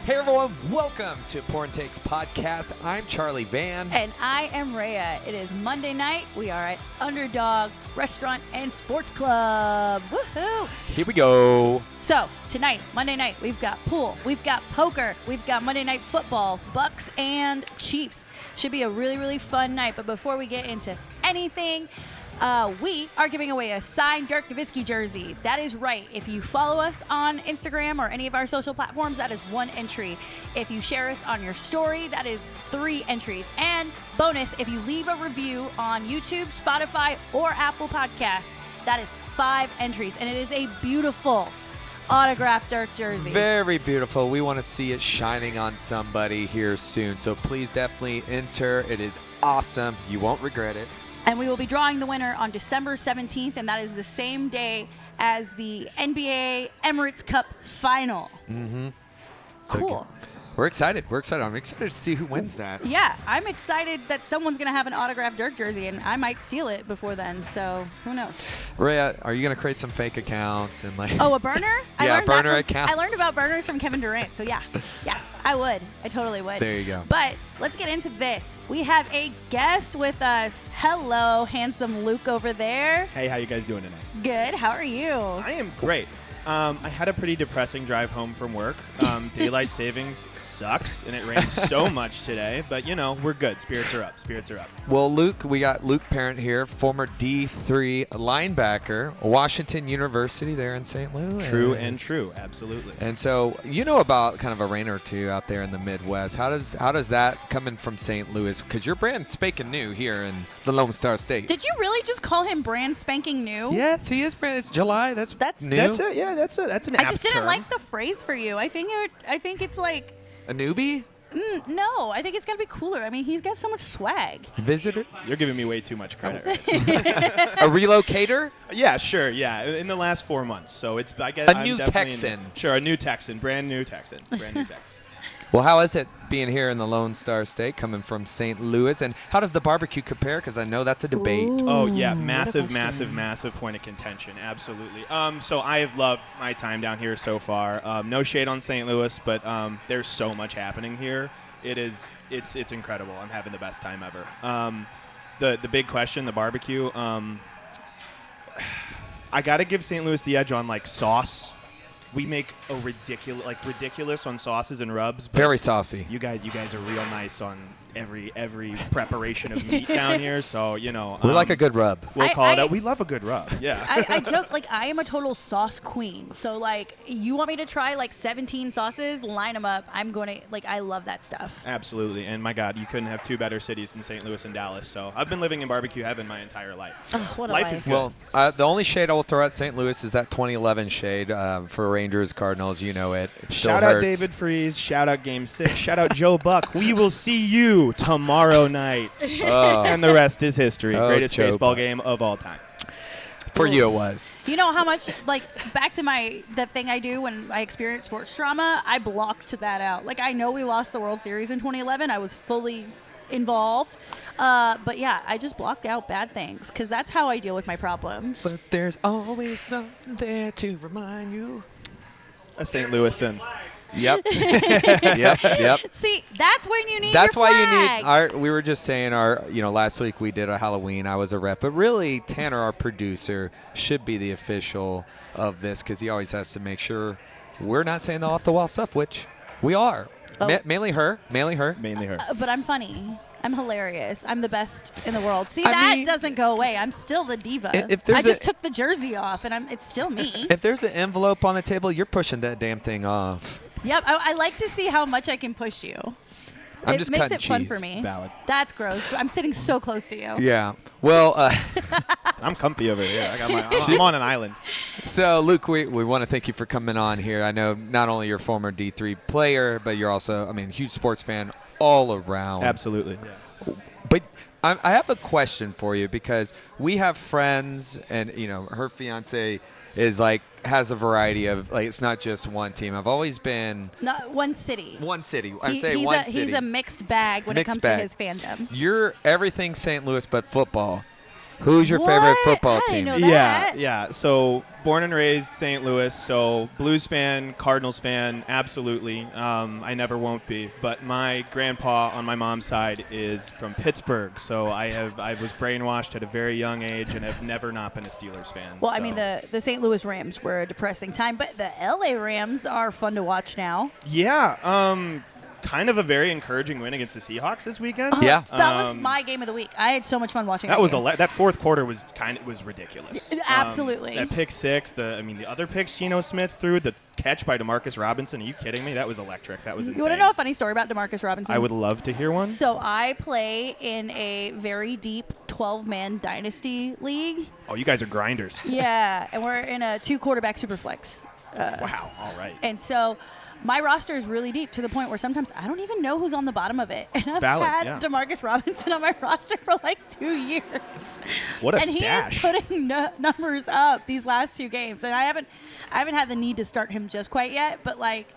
Hey everyone, welcome to Porn Takes Podcast. I'm Charlie Van. And I am Rayya. It is Monday night. We are at Underdog Restaurant and Sports Club. Woohoo! Here we go. So, tonight, Monday night, we've got pool, we've got poker, we've got Monday Night Football, Bucks and Chiefs. Should be a really, really fun night. But before we get into anything, we are giving away a signed Dirk Nowitzki jersey. That is right. If you follow us on Instagram or any of our social platforms, that is 1 entry. If you share us on your story, that is 3 entries. And bonus, if you leave a review on YouTube, Spotify, or Apple Podcasts, that is 5 entries. And it is a beautiful autographed Dirk jersey. Very beautiful. We want to see it shining on somebody here soon. So please definitely enter. It is awesome. You won't regret it. And we will be drawing the winner on December 17th, and that is the same day as the NBA Emirates Cup Final. Mm-hmm. Cool. We're excited. I'm excited to see who wins that. Yeah, I'm excited that someone's going to have an autographed Dirk jersey, and I might steal it before then, so who knows? Rayya, are you going to create some fake accounts? And Oh, a burner? Yeah, burner accounts. I learned about burners from Kevin Durant, so yeah, I would. I totally would. There you go. But let's get into this. We have a guest with us. Hello, handsome Luke over there. Hey, how you guys doing tonight? Good. How are you? I am great. I had a pretty depressing drive home from work. Daylight savings sucks, and it rained so much today. But, you know, we're good. Spirits are up. Well, Luke, we got Luke Parent here, former D3 linebacker, Washington University there in St. Louis. True and true. Absolutely. And so you know about kind of a rain or two out there in the Midwest. How does that coming from St. Louis? Because you're brand spanking new here in the Lone Star State. Did you really just call him brand spanking new? Yes, he is brand. It's July. That's new. That's it. Yeah, that's an apt I just didn't term. like the phrase for you. I think it's like A newbie? no. I think it's gotta be cooler. I mean, he's got so much swag. Visitor? You're giving me way too much credit right A relocator? Yeah, sure. Yeah, in the last 4 months. So it's I guess A new Texan. Sure, a new Texan, brand new Texan. Well, how is it being here in the Lone Star State, coming from St. Louis? And how does the barbecue compare? Because I know that's a debate. Ooh. Oh, yeah. what a Massive question. point of contention. Absolutely. So I have loved my time down here so far. No shade on St. Louis, but there's so much happening here. It's incredible. I'm having the best time ever. The big question, the barbecue, I got to give St. Louis the edge on, like, sauce. We make a ridiculous on sauces and rubs. But Very saucy. You guys are real nice on every preparation of meat down here. So, you know. We like a good rub. We'll call it out. We love a good rub. Yeah. I joke, like, I am a total sauce queen. So, like, you want me to try, like, 17 sauces, line them up. I'm going to, like, I love that stuff. Absolutely. And, my God, you couldn't have 2 better cities than St. Louis and Dallas. So, I've been living in barbecue heaven my entire life. So What a life life. is good. Well, the only shade I will throw at St. Louis is that 2011 shade for Rangers, Cardinals. You know it. It still Shout out hurts. David Freese. Shout out Game 6. Shout out Joe Buck. We will see you tomorrow night. Oh. And the rest is history. Oh, Greatest Joe baseball Buck. game of all time. For you, it was. Do you know how much, like, back to the thing I do when I experience sports drama, I blocked that out. Like, I know we lost the World Series in 2011. I was fully involved. But, yeah, I just blocked out bad things because that's how I deal with my problems. But there's always something there to remind you. A St. Louisan. Yep. yep. See, that's when you need That's your why flag. you need we were just saying last week we did a Halloween. I was a rep, but really Tanner, our producer, should be the official of this because he always has to make sure we're not saying the off the wall stuff, which we are. Oh. Mainly her. Mainly her. But I'm funny. I'm hilarious. I'm the best in the world. See, I that mean, doesn't go away. I'm still the diva. If there's I just took the jersey off, and it's still me. If there's an envelope on the table, you're pushing that damn thing off. Yep. I like to see how much I can push you. I'm it just makes cutting it fun cheese. for me. Valid. That's gross. I'm sitting so close to you. Yeah. Well, I'm comfy over here. I'm on an island. so Luke, we want to thank you for coming on here. I know not only you're a former D3 player, but you're also, huge sports fan all around. Absolutely. But I have a question for you because we have friends, and her fiance is has a variety of it's not just one team. I've always been Not one city. one city. He's a mixed bag when it Mixed comes bag. to his fandom. You're everything St. Louis but football. Who's your favorite football I didn't team? know Yeah, that. yeah. So born and raised St. Louis, so Blues fan, Cardinals fan, absolutely. I never won't be. But my grandpa on my mom's side is from Pittsburgh, so I was brainwashed at a very young age and have never not been a Steelers fan. Well, I so. mean, the St. Louis Rams were a depressing time, but the LA Rams are fun to watch now. Yeah, kind of a very encouraging win against the Seahawks this weekend. Yeah. That was my game of the week. I had so much fun watching That was game. that fourth quarter was ridiculous. Absolutely. That pick six, the other picks Geno Smith threw, the catch by DeMarcus Robinson. Are you kidding me? That was electric. That was insane. You want to know a funny story about DeMarcus Robinson? I would love to hear one. So I play in a very deep 12-man dynasty league. Oh, you guys are grinders. Yeah, and we're in a 2-quarterback superflex. Wow. All right. And so my roster is really deep to the point where sometimes I don't even know who's on the bottom of it. And I've Valid, had yeah. DeMarcus Robinson on my roster for like 2 years. What a and stash. he is putting numbers up these last 2 games. And I haven't had the need to start him just quite yet. But like,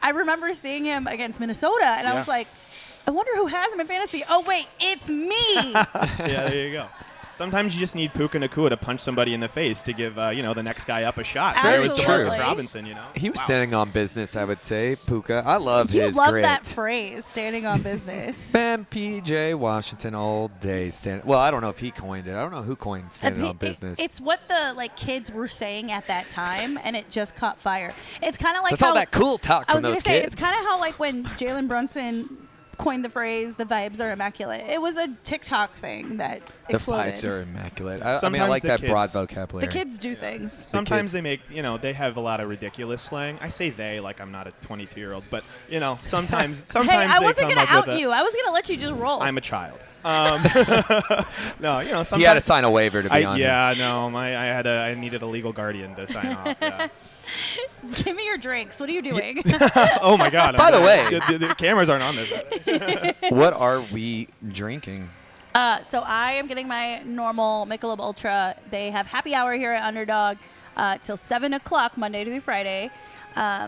I remember seeing him against Minnesota, and I Yeah. was like, I wonder who has him in fantasy. Oh wait, it's me. Yeah, there you go. Sometimes you just need Puka Nacua to punch somebody in the face to give the next guy up a shot. It's There very was true. DeMarcus Robinson. He was Wow. standing on business, I would say, Puka. I love You his love grit. that phrase, standing on business. Man, PJ Washington all day standing. Well, I don't know if he coined it. I don't know who coined standing on business. It's what the kids were saying at that time, and it just caught fire. It's kind of like That's how all that cool talk I from was gonna those say kids. it's kind of how like when Jalen Brunson coined the phrase "the vibes are immaculate." It was a TikTok thing that the exploded. vibes are immaculate. I mean, I Sometimes like the that kids- broad The vocabulary. kids do things. Sometimes kids. they make, they have a lot of ridiculous slang. I say they like I'm not a 22-year-old, but sometimes Hey, they I wasn't come gonna up out with you. I was gonna let you just roll. I'm a child. No, sometimes He had to sign a waiver to be on here. Yeah, no, I needed a legal guardian to sign off. Yeah. Give me your drinks. What are you doing? Oh my God! By the way- the cameras aren't on this. What are we drinking? So I am getting my normal Michelob Ultra. They have happy hour here at Underdog till 7 o'clock Monday through Friday.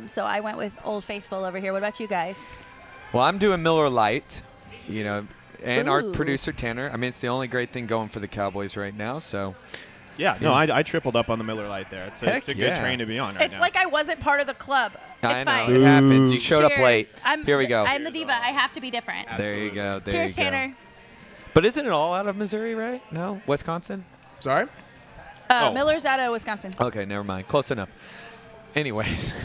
So I went with Old Faithful over here. What about you guys? Well, I'm doing Miller Lite, and our Ooh. producer Tanner. I mean, it's the only great thing going for the Cowboys right now. So Yeah, no, I tripled up on the Miller Lite there. It's a Heck good yeah. train to be on right It's now. like I wasn't part of the club. It's I know fine. it happens. You showed up Cheers. late. I'm, Here we go. I'm the diva. I have to be different. There you go. There Cheers, you go. Tanner. But isn't it all out of Missouri, right? No, Wisconsin. Sorry. Oh. Miller's out of Wisconsin. Okay, never mind. Close enough. Anyways,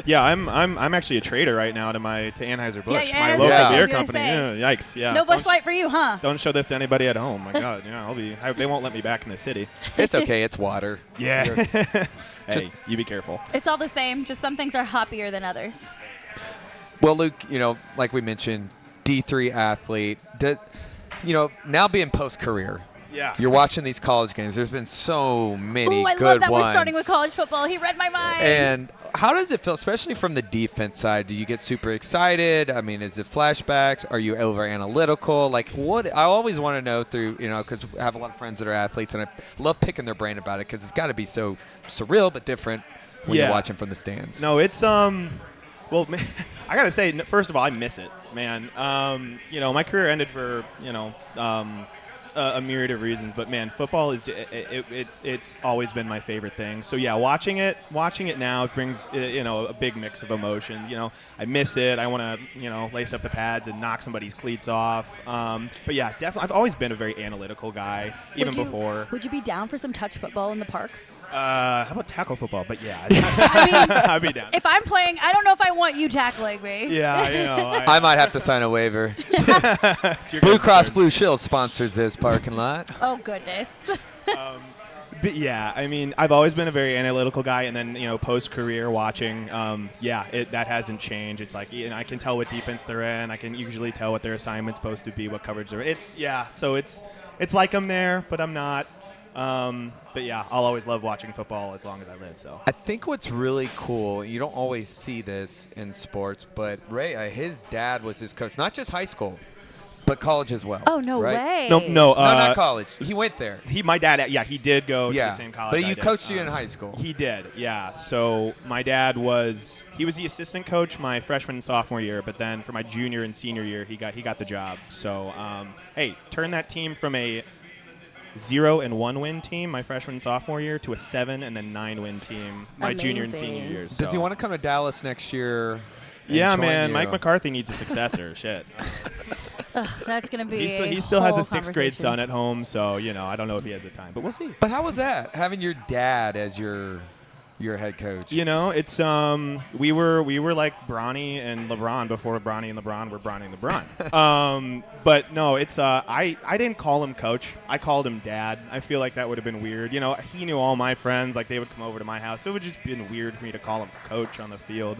Yeah, I'm actually a trader right now to Anheuser-Busch, Yeah, my Anheuser-Busch, local I was beer gonna company. say. Yeah, yikes! Yeah. No Busch Don't- Light for you, huh? Don't show this to anybody at home. My God, they won't let me back in the city. it's okay. It's water. Yeah. Hey, Just- you be careful. It's all the same. Just some things are hoppier than others. Well, Luke, like we mentioned, D3 athlete. Now being post-career, Yeah. you're watching these college games. There's been so many Ooh, I good love that ones. we're starting with college football. He read my mind. And how does it feel, especially from the defense side? Do you get super excited? I mean, is it flashbacks? Are you over analytical? Like, what? I always want to know through, because I have a lot of friends that are athletes, and I love picking their brain about it because it's got to be so surreal but different when you're Yeah. watching from the stands. No, it's well, man, I gotta say, first of all, I miss it, man. My career ended for a myriad of reasons, but man, football is it's always been my favorite thing. So yeah, watching it now brings a big mix of emotions. I miss it. I want to lace up the pads and knock somebody's cleats off. But yeah, definitely, I've always been a very analytical guy, even before. Would you be down for some touch football in the park? How about tackle football? But yeah, I mean, I'd be down. if I'm playing, I don't know if I want you tackling me. Yeah, I might have to sign a waiver. it's your Blue good Cross turn. Blue Shield sponsors this parking lot. Oh, goodness. But yeah, I mean, I've always been a very analytical guy, and then post-career watching, that hasn't changed. It's like I can tell what defense they're in. I can usually tell what their assignment's supposed to be, what coverage they're in. So it's like I'm there, but I'm not. But yeah, I'll always love watching football as long as I live. So I think what's really cool, you don't always see this in sports, but Rayya, his dad was his coach, not just high school, but college as well. Oh, no right? way. no, No, not college. He went there. my dad, he did go to the same college. But I you did. coached you in high school. He did, yeah. So my dad was the assistant coach my freshman and sophomore year, but then for my junior and senior year, he got the job. So hey, turn that team from a 0-1 win team my freshman and sophomore year to a 7 and then 9 win team my junior and senior Amazing. years. Does he want to come to Dallas next year? and Yeah, join man. you? Mike McCarthy needs a successor. Shit. Ugh, that's gonna be. He still has whole a 6th grade conversation. son at home, so I don't know if he has the time, but we'll see. But how was that having your dad as your head coach? It's we were like Bronny and LeBron before Bronny and LeBron were Bronny and LeBron. But no, it's I didn't call him coach. I called him dad. I feel like that would have been weird. He knew all my friends. Like they would come over to my house. So it would just been weird for me to call him coach on the field.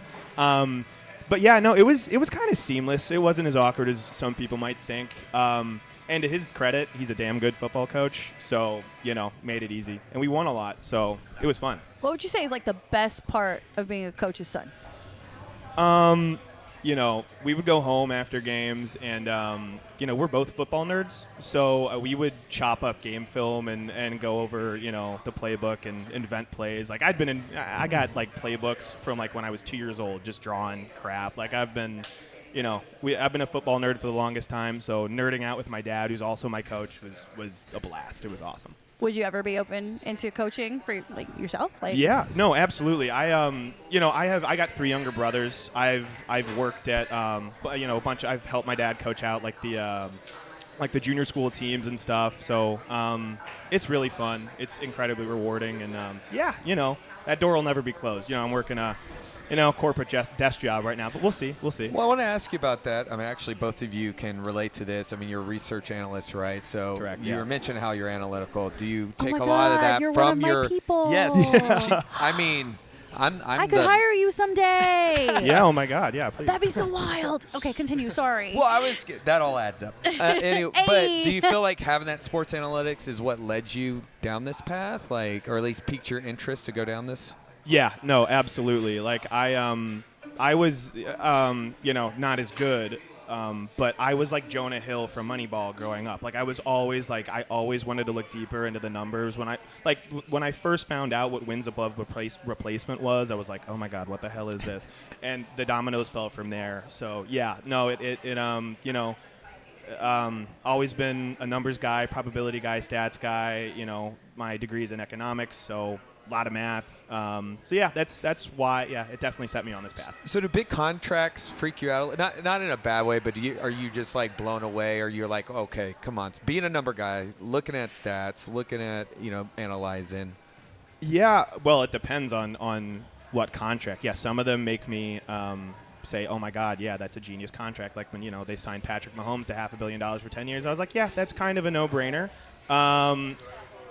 But yeah, no, it was kind of seamless. It wasn't as awkward as some people might think. And to his credit, he's a damn good football coach. So, made it easy. And we won a lot. So it was fun. What would you say is like the best part of being a coach's son? We would go home after games and, we're both football nerds. So we would chop up game film and go over, the playbook and invent plays. Like I got like playbooks from like when I was 2 years old, just drawing crap. Like I've been a football nerd for the longest time. So nerding out with my dad, who's also my coach, was a blast. It was awesome. Would you ever be open into coaching for like yourself? Like Yeah, no, absolutely. I got 3 younger brothers. I've worked at a bunch. I've helped my dad coach out like the junior school teams and stuff. So it's really fun. It's incredibly rewarding, and that door will never be closed. I'm working a corporate desk job right now, but we'll see. Well, I want to ask you about that. I mean, actually, both of you can relate to this. I mean, you're a research analyst, right? So Correct, you yeah. were mentioning how you're analytical. Do you take my a lot of God, that you're from one of my your people. Yes. I mean, I'm I could hire you someday. Yeah. Oh my God. Yeah. Please. That'd be so wild. Okay, continue. Sorry. Well, that all adds up. Anyway, Hey. But do you feel like having that sports analytics is what led you down this path, or at least piqued your interest to go down this? Yeah. No. Absolutely. Like I was not as good. But I was like Jonah Hill from Moneyball growing up. Like I always wanted to look deeper into the numbers. When I first found out what wins above replacement was, I was like, oh my God, what the hell is this? And the dominoes fell from there. So yeah, no, always been a numbers guy, probability guy, stats guy. My degree's in economics, so a lot of math. So yeah, that's why. Yeah, it definitely set me on this path. So do big contracts freak you out? Not in a bad way, but are you just like blown away, or you're like, okay, come on, being a number guy, looking at stats, looking at analyzing? Yeah, well, it depends on what contract. Yeah, some of them make me say, oh my God, yeah, that's a genius contract. Like when they signed Patrick Mahomes to $500 million for 10 years, I was like, yeah, that's kind of a no-brainer.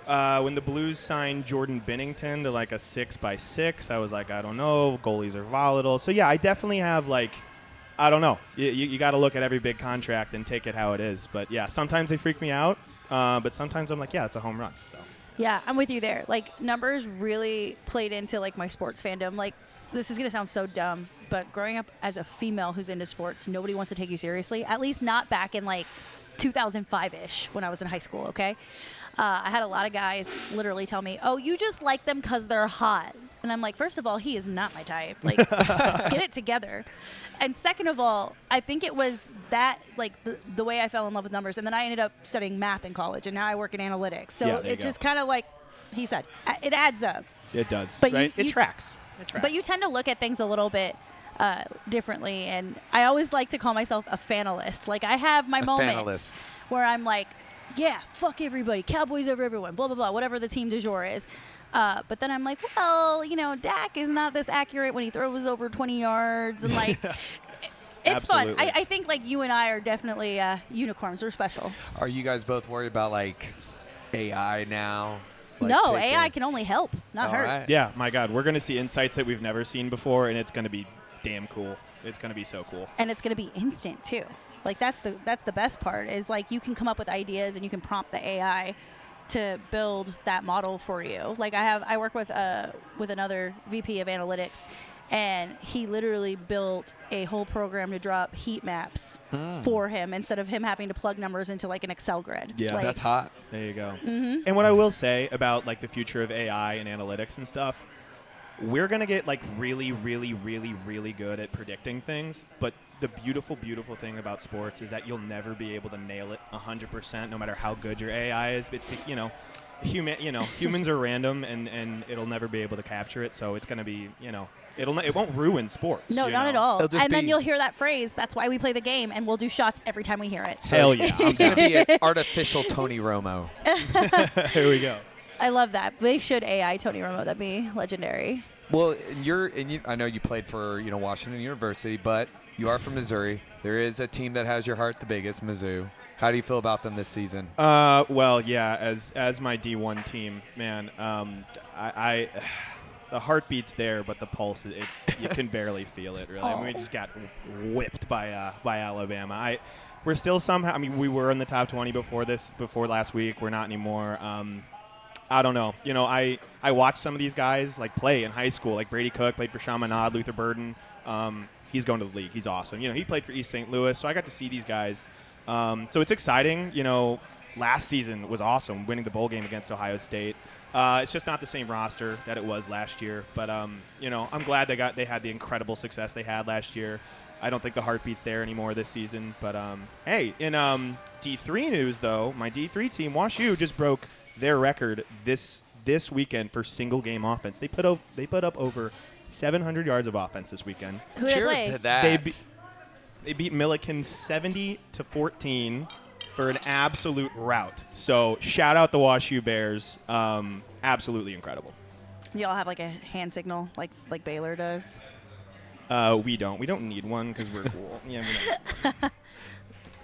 When the Blues signed Jordan Binnington to like a 6x6, I was like, I don't know. Goalies are volatile. So yeah, I definitely have I don't know. You got to look at every big contract and take it how it is. But yeah, sometimes they freak me out. But sometimes I'm like, yeah, it's a home run. So. Yeah, I'm with you there. Like numbers really played into like my sports fandom. Like this is gonna sound so dumb, but growing up as a female who's into sports, nobody wants to take you seriously. At least not back in like 2005-ish when I was in high school. Okay. I had a lot of guys literally tell me, oh, you just like them because they're hot. And I'm like, first of all, he is not my type. Like, get it together. And second of all, I think it was that, like, the way I fell in love with numbers. And then I ended up studying math in college, and now I work in analytics. So yeah, it just kind of like he said, it adds up. It does, but right? It tracks. But you tend to look at things a little bit differently. And I always like to call myself a fanalist. Like, I have my moments where I'm like, yeah, fuck everybody, Cowboys over everyone, blah, blah, blah, whatever the team du jour is. But then I'm like, well, Dak is not this accurate when he throws over 20 yards. And, like, it's fun. I think, like, you and I are definitely unicorns. We're special. Are you guys both worried about, like, AI now? Like no, AI can only help, not hurt. Right. Yeah, my God. We're going to see insights that we've never seen before, and it's going to be damn cool. It's going to be so cool. And it's going to be instant, too. Like, that's the best part is, like, you can come up with ideas and you can prompt the AI to build that model for you. Like, I work with another VP of analytics, and he literally built a whole program to drop heat maps for him instead of him having to plug numbers into, like, an Excel grid. Yeah, like, that's hot. There you go. Mm-hmm. And what I will say about, like, the future of AI and analytics and stuff, we're going to get, like, really, really, really, really good at predicting things, but the beautiful, beautiful thing about sports is that you'll never be able to nail it 100%, no matter how good your AI is. But humans are random, and it'll never be able to capture it. So it's going to be, it won't ruin sports. No, not at all. It'll just And then be- you'll hear that phrase. That's why we play the game, and we'll do shots every time we hear it. Hell yeah. It's going to be an artificial Tony Romo. Here we go. I love that. They should AI Tony Romo. That'd be legendary. Well, I know you played for Washington University, but you are from Missouri. There is a team that has your heart the biggest, Mizzou. How do you feel about them this season? Well, yeah, as my D1 team, man, I the heartbeat's there, but the pulse, you can barely feel it, really. I mean, we just got whipped by Alabama. We're still somehow, I mean, we were in the top 20 before last week. We're not anymore. I don't know. I watched some of these guys play in high school, like Brady Cook played for Chaminade, Luther Burden. He's going to the league. He's awesome. He played for East St. Louis, so I got to see these guys. So it's exciting. Last season was awesome, winning the bowl game against Ohio State. It's just not the same roster that it was last year. But I'm glad they had the incredible success they had last year. I don't think the heartbeat's there anymore this season. But hey, in D3 news though, my D3 team WashU just broke their record this weekend for single game offense. They put up over 700 yards of offense this weekend. Who they Cheers play? to that. They beat Milliken 70-14 for an absolute rout. So shout out the WashU Bears. Absolutely incredible. Y'all have a hand signal like Baylor does. We don't need one because we're cool. Yeah, we don't.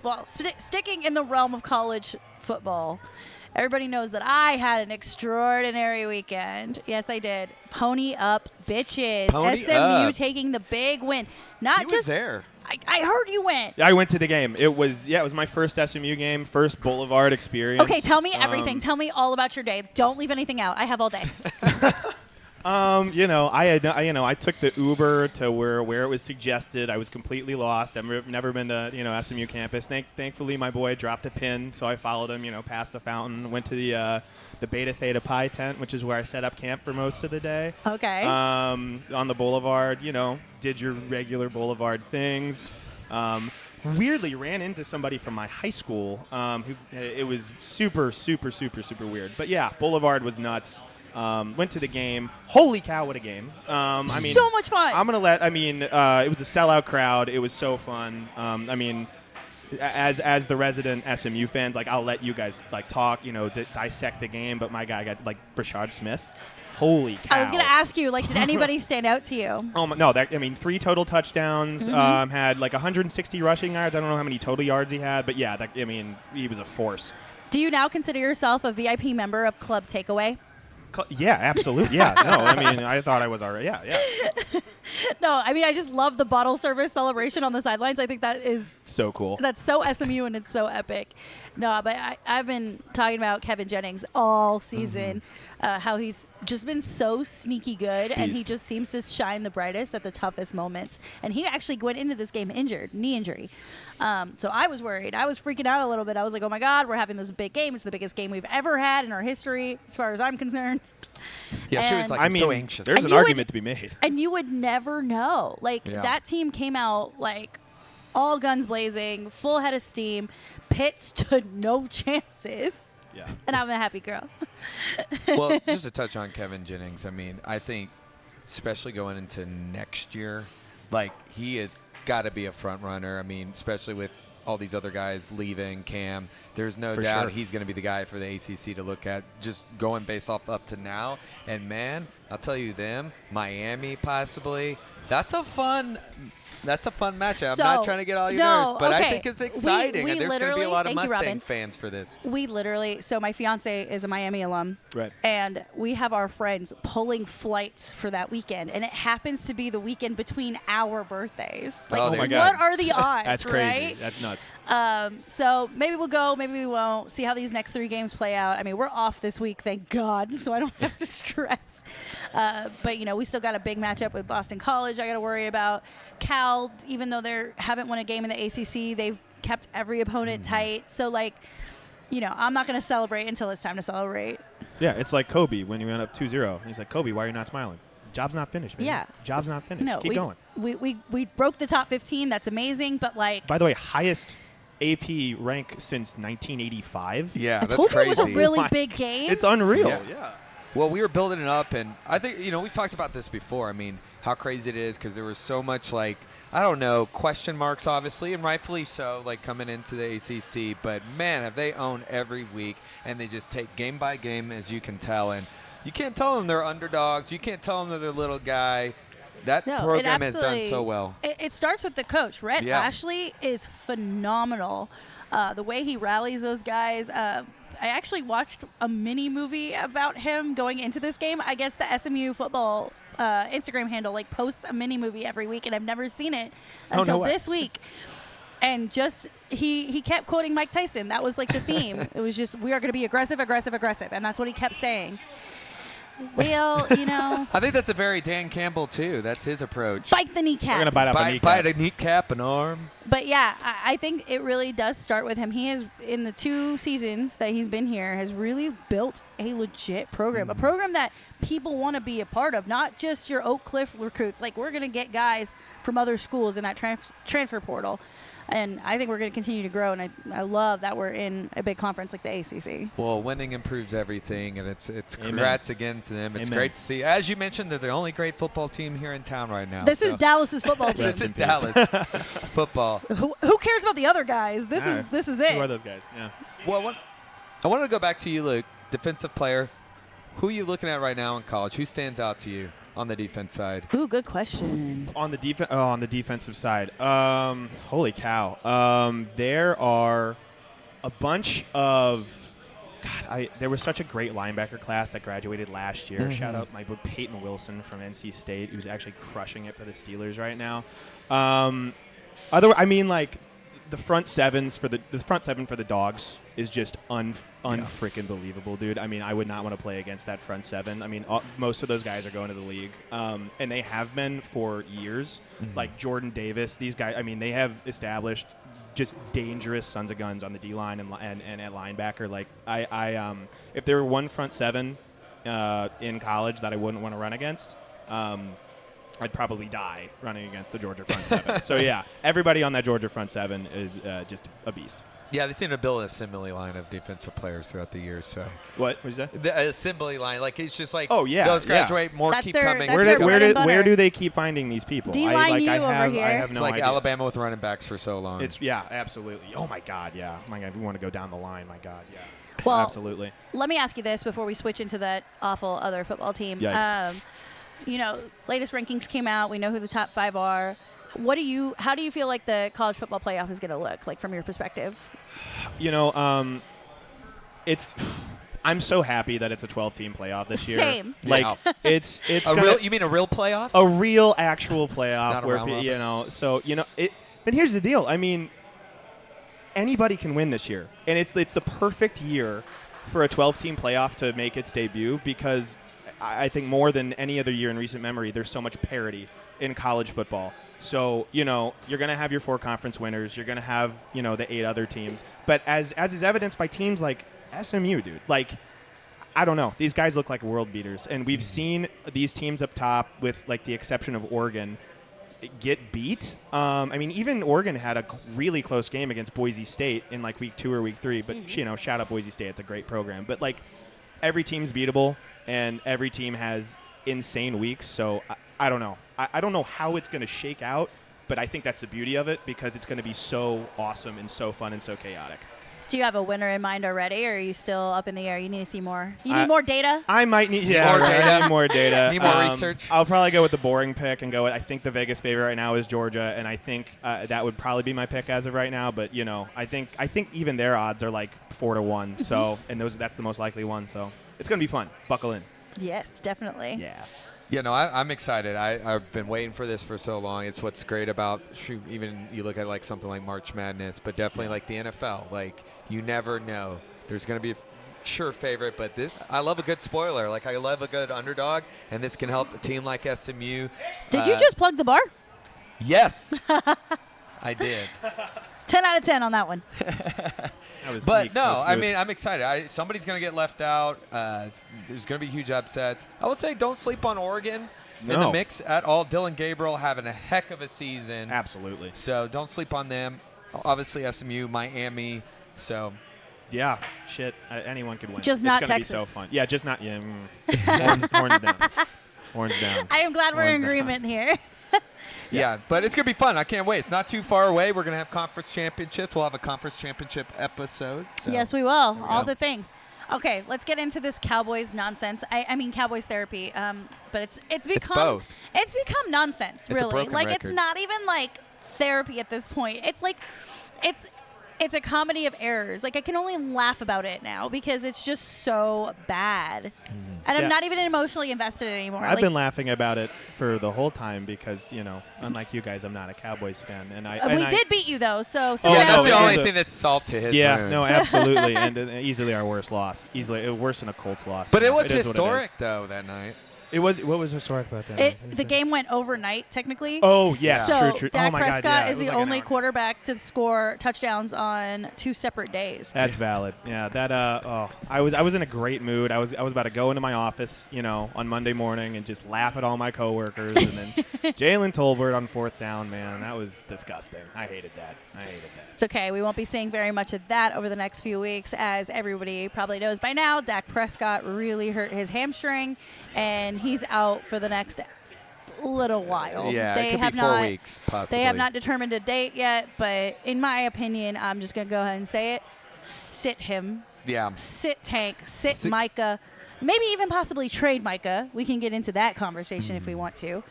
Well, sticking in the realm of college football, everybody knows that I had an extraordinary weekend. Yes, I did. Pony up, bitches. Pony SMU up. taking the big win. Not He was just there. I heard you went. I went to the game. It was my first SMU game, first Boulevard experience. Okay, tell me everything. Tell me all about your day. Don't leave anything out. I have all day. I took the Uber to where it was suggested. I was completely lost. I've never been to SMU campus. Thankfully, my boy dropped a pin, so I followed him. Past the fountain, went to the Beta Theta Pi tent, which is where I set up camp for most of the day. Okay. On the Boulevard, did your regular Boulevard things. Weirdly ran into somebody from my high school. Who it was super, super, super, super weird. But yeah, Boulevard was nuts. Went to the game. Holy cow, what a game! So much fun. I'm gonna it was a sellout crowd. It was so fun. As the resident SMU fans, I'll let you guys talk, dissect the game. But my guy got Brashard Smith. Holy cow! I was gonna ask you, did anybody stand out to you? Oh no! 3 total touchdowns. Had 160 rushing yards. I don't know how many total yards he had, but yeah, he was a force. Do you now consider yourself a VIP member of Club Takeaway? Yeah, absolutely. Yeah, no, I thought I was already. Yeah. No, I just love the bottle service celebration on the sidelines. I think that is So cool. That's so SMU and it's so epic. No, but I've been talking about Kevin Jennings all season, how he's just been so sneaky good, and he Beast. just seems to shine the brightest at the toughest moments. And he actually went into this game injured, knee injury. So I was worried. I was freaking out a little bit. I was like, oh my God, we're having this big game. It's the biggest game we've ever had in our history, as far as I'm concerned. Yeah, she was And- I'm so anxious. There's And an you argument to be made. And you would never know. Yeah. That team came out all guns blazing, full head of steam. Pitt stood no chances. Yeah. And I'm a happy girl. Well, just to touch on Kevin Jennings, I think, especially going into next year, he has got to be a front runner. Especially with all these other guys leaving, Cam, there's no For doubt sure. he's going to be the guy for the ACC to look at, just going based off up to now. And, man, I'll tell you Miami possibly, that's a fun matchup. So, I'm not trying to get all your no, nerves, but I okay. think it's exciting. We and there's going to be a literally- lot of thank you, Mustang Robin. fans for this. So my fiance is a Miami alum. Right. And we have our friends pulling flights for that weekend. And it happens to be the weekend between our birthdays. Oh my God. What are the odds, That's crazy. right? That's nuts. So maybe we'll go, maybe we won't. See how these next 3 games play out. We're off this week, thank God, so I don't have to stress. But, we still got a big matchup with Boston College I got to worry about. Cal, even though they haven't won a game in the ACC, they've kept every opponent tight. So, I'm not going to celebrate until it's time to celebrate. Yeah, it's like Kobe when he went up 2-0. He's like, Kobe, why are you not smiling? job's not finished, man. Yeah. Job's not finished. No, Keep going. We broke the top 15. That's amazing. But like, By the way, highest AP rank since 1985. Yeah, I that's told crazy. you it was a really My- big game. It's unreal. Yeah. Well, we were building it up, and I think, we've talked about this before. I mean, how crazy it is because there was so much, like, I don't know, question marks, obviously, and rightfully so, like, coming into the ACC. But, man, have they owned every week, and they just take game by game, as you can tell. And you can't tell them they're underdogs. You can't tell them they're the little guy. That No, program it has done so well. It starts with the coach. Rhett Yeah. Ashley is phenomenal. The way he rallies those guys. I actually watched a mini movie about him going into this game. I guess the SMU football Instagram handle like posts a mini movie every week, and I've never seen it until this week. And just he kept quoting Mike Tyson. That was like the theme. It was just, we are going to be aggressive, aggressive, aggressive, and that's what he kept saying. Well, I think that's a very Dan Campbell, too. That's his approach. bite the kneecaps. We're going to bite off a kneecap. Bite a kneecap, an arm. But yeah, I think it really does start with him. He has, in the 2 seasons that he's been here, has really built a legit program, a program that people want to be a part of, not just your Oak Cliff recruits. Like, we're going to get guys from other schools in that transfer portal. And I think we're going to continue to grow, and I love that we're in a big conference like the ACC. Well, winning improves everything, and it's Amen. congrats again to them. It's Amen. great to see. As you mentioned, they're the only great football team here in town right now. This is Dallas's football team. This is Dallas football. Who cares about the other guys? This is it. Who are those guys? Yeah. Well, I wanted to go back to you, Luke, defensive player. Who are you looking at right now in college? Who stands out to you on the defense side? Ooh, good question. On the defensive side, holy cow! There are a bunch of. God, there was such a great linebacker class that graduated last year. Mm-hmm. Shout out my boy Peyton Wilson from NC State, who's actually crushing it for the Steelers right now. Like the front seven for the Dogs is just unfreaking believable, dude. I mean, I would not want to play against that front seven. I mean, most of those guys are going to the league, and they have been for years. Mm-hmm. Like Jordan Davis, these guys. I mean, they have established just dangerous sons of guns on the D line and at linebacker. Like if there were one front seven in college that I wouldn't want to run against, I'd probably die running against the Georgia front seven. So yeah, everybody on that Georgia front seven is just a beast. Yeah, they seem to build an assembly line of defensive players throughout the years. So What did you say? the assembly line, like it's just like, Oh, yeah, those yeah. graduate, more That's keep their- coming. that's Where their do, bread where, and do, where butter. do they keep finding these people? D-line U I over have, here. I have It's no like idea. Alabama with running backs for so long. Yeah, absolutely. Oh my God, yeah. My God, if we want to go down the line, my God, yeah. Well, Absolutely. Let me ask you this before we switch into that awful other football team. Yikes. Latest rankings came out. We know who the top 5 are. How do you feel like the college football playoff is going to look, like from your perspective? I'm so happy that it's a 12-team playoff this year. Same. Like Yeah. it's You mean a real playoff? a real actual playoff Not a where round robin. But here's the deal. I mean, anybody can win this year, and it's the perfect year for a 12-team playoff to make its debut because I think more than any other year in recent memory, there's so much parity in college football. So, you're going to have your 4 conference winners. You're going to have, the 8 other teams. But as is evidenced by teams like SMU, dude, like, I don't know. These guys look like world beaters. And we've seen these teams up top, with, like, the exception of Oregon, get beat. Even Oregon had a really close game against Boise State in, like, week 2 or week 3. But, shout out Boise State. It's a great program. But, like, every team's beatable, and every team has insane weeks. So, I don't know. I don't know how it's going to shake out, but I think that's the beauty of it because it's going to be so awesome and so fun and so chaotic. Do you have a winner in mind already, or are you still up in the air? You need to see more. You need more data? I might need more data. I need more data. Need more research. I'll probably go with the boring pick and go with, I think the Vegas favorite right now is Georgia, and I think that would probably be my pick as of right now. But I think even their odds are like 4-1. So that's the most likely one. So it's gonna be fun. Buckle in. Yes, definitely. Yeah. I'm excited. I've been waiting for this for so long. It's what's great about, even you look at like something like March Madness, but definitely like the NFL. Like, you never know. There's going to be a sure favorite, but I love a good spoiler. Like, I love a good underdog, and this can help a team like SMU. Did you just plug the bar? Yes, I did. 10 out of 10 on that one. But no, I mean, I'm excited. Somebody's going to get left out. There's going to be huge upsets. I would say don't sleep on Oregon. in the mix at all. Dylan Gabriel having a heck of a season. Absolutely. So don't sleep on them. Obviously, SMU, Miami. So. Yeah, shit. Anyone could win. Just not it's gonna Texas. be so fun. Yeah, just not. Yeah, horns down. Horns down. I am glad we're in Horns down. agreement here. Yeah, but it's going to be fun. I can't wait. It's not too far away. We're going to have conference championships. We'll have a conference championship episode. So. Yes, we will. All go. the things. Okay, let's get into this Cowboys nonsense. I mean Cowboys therapy. But it's become both. It's become nonsense, It's a really. broken Like record. it's not even like therapy at this point. It's like it's a comedy of errors. Like I can only laugh about it now because it's just so bad. And Yeah. I'm not even emotionally invested anymore. I've like, been laughing about it for the whole time because, unlike you guys, I'm not a Cowboys fan. And we did beat you though, so Oh, Yeah, no, that's the it only was thing that's salt to his Yeah, wound. no, absolutely. And easily our worst loss. Easily worse than a Colts loss. But it So was is what it historic, is. though, that night. It was. What was historic about that? the game went overnight technically. Oh, yeah. So True. Dak Oh, my Prescott God, yeah. is It was the like an only hour. quarterback to score touchdowns on 2 separate days. That's valid. Yeah, that I was in a great mood. I was about to go into my office, on Monday morning and just laugh at all my coworkers and then Jalen Tolbert on 4th down, man. That was disgusting. I hated that. It's okay. We won't be seeing very much of that over the next few weeks. As everybody probably knows by now, Dak Prescott really hurt his hamstring, and he's out for the next little while. Yeah, they it could have be 4 not, weeks, possibly. They have not determined a date yet, but in my opinion, I'm just going to go ahead and say it. Sit him. Yeah. Sit Tank. Sit Micah. Maybe even possibly trade Micah. We can get into that conversation if we want to.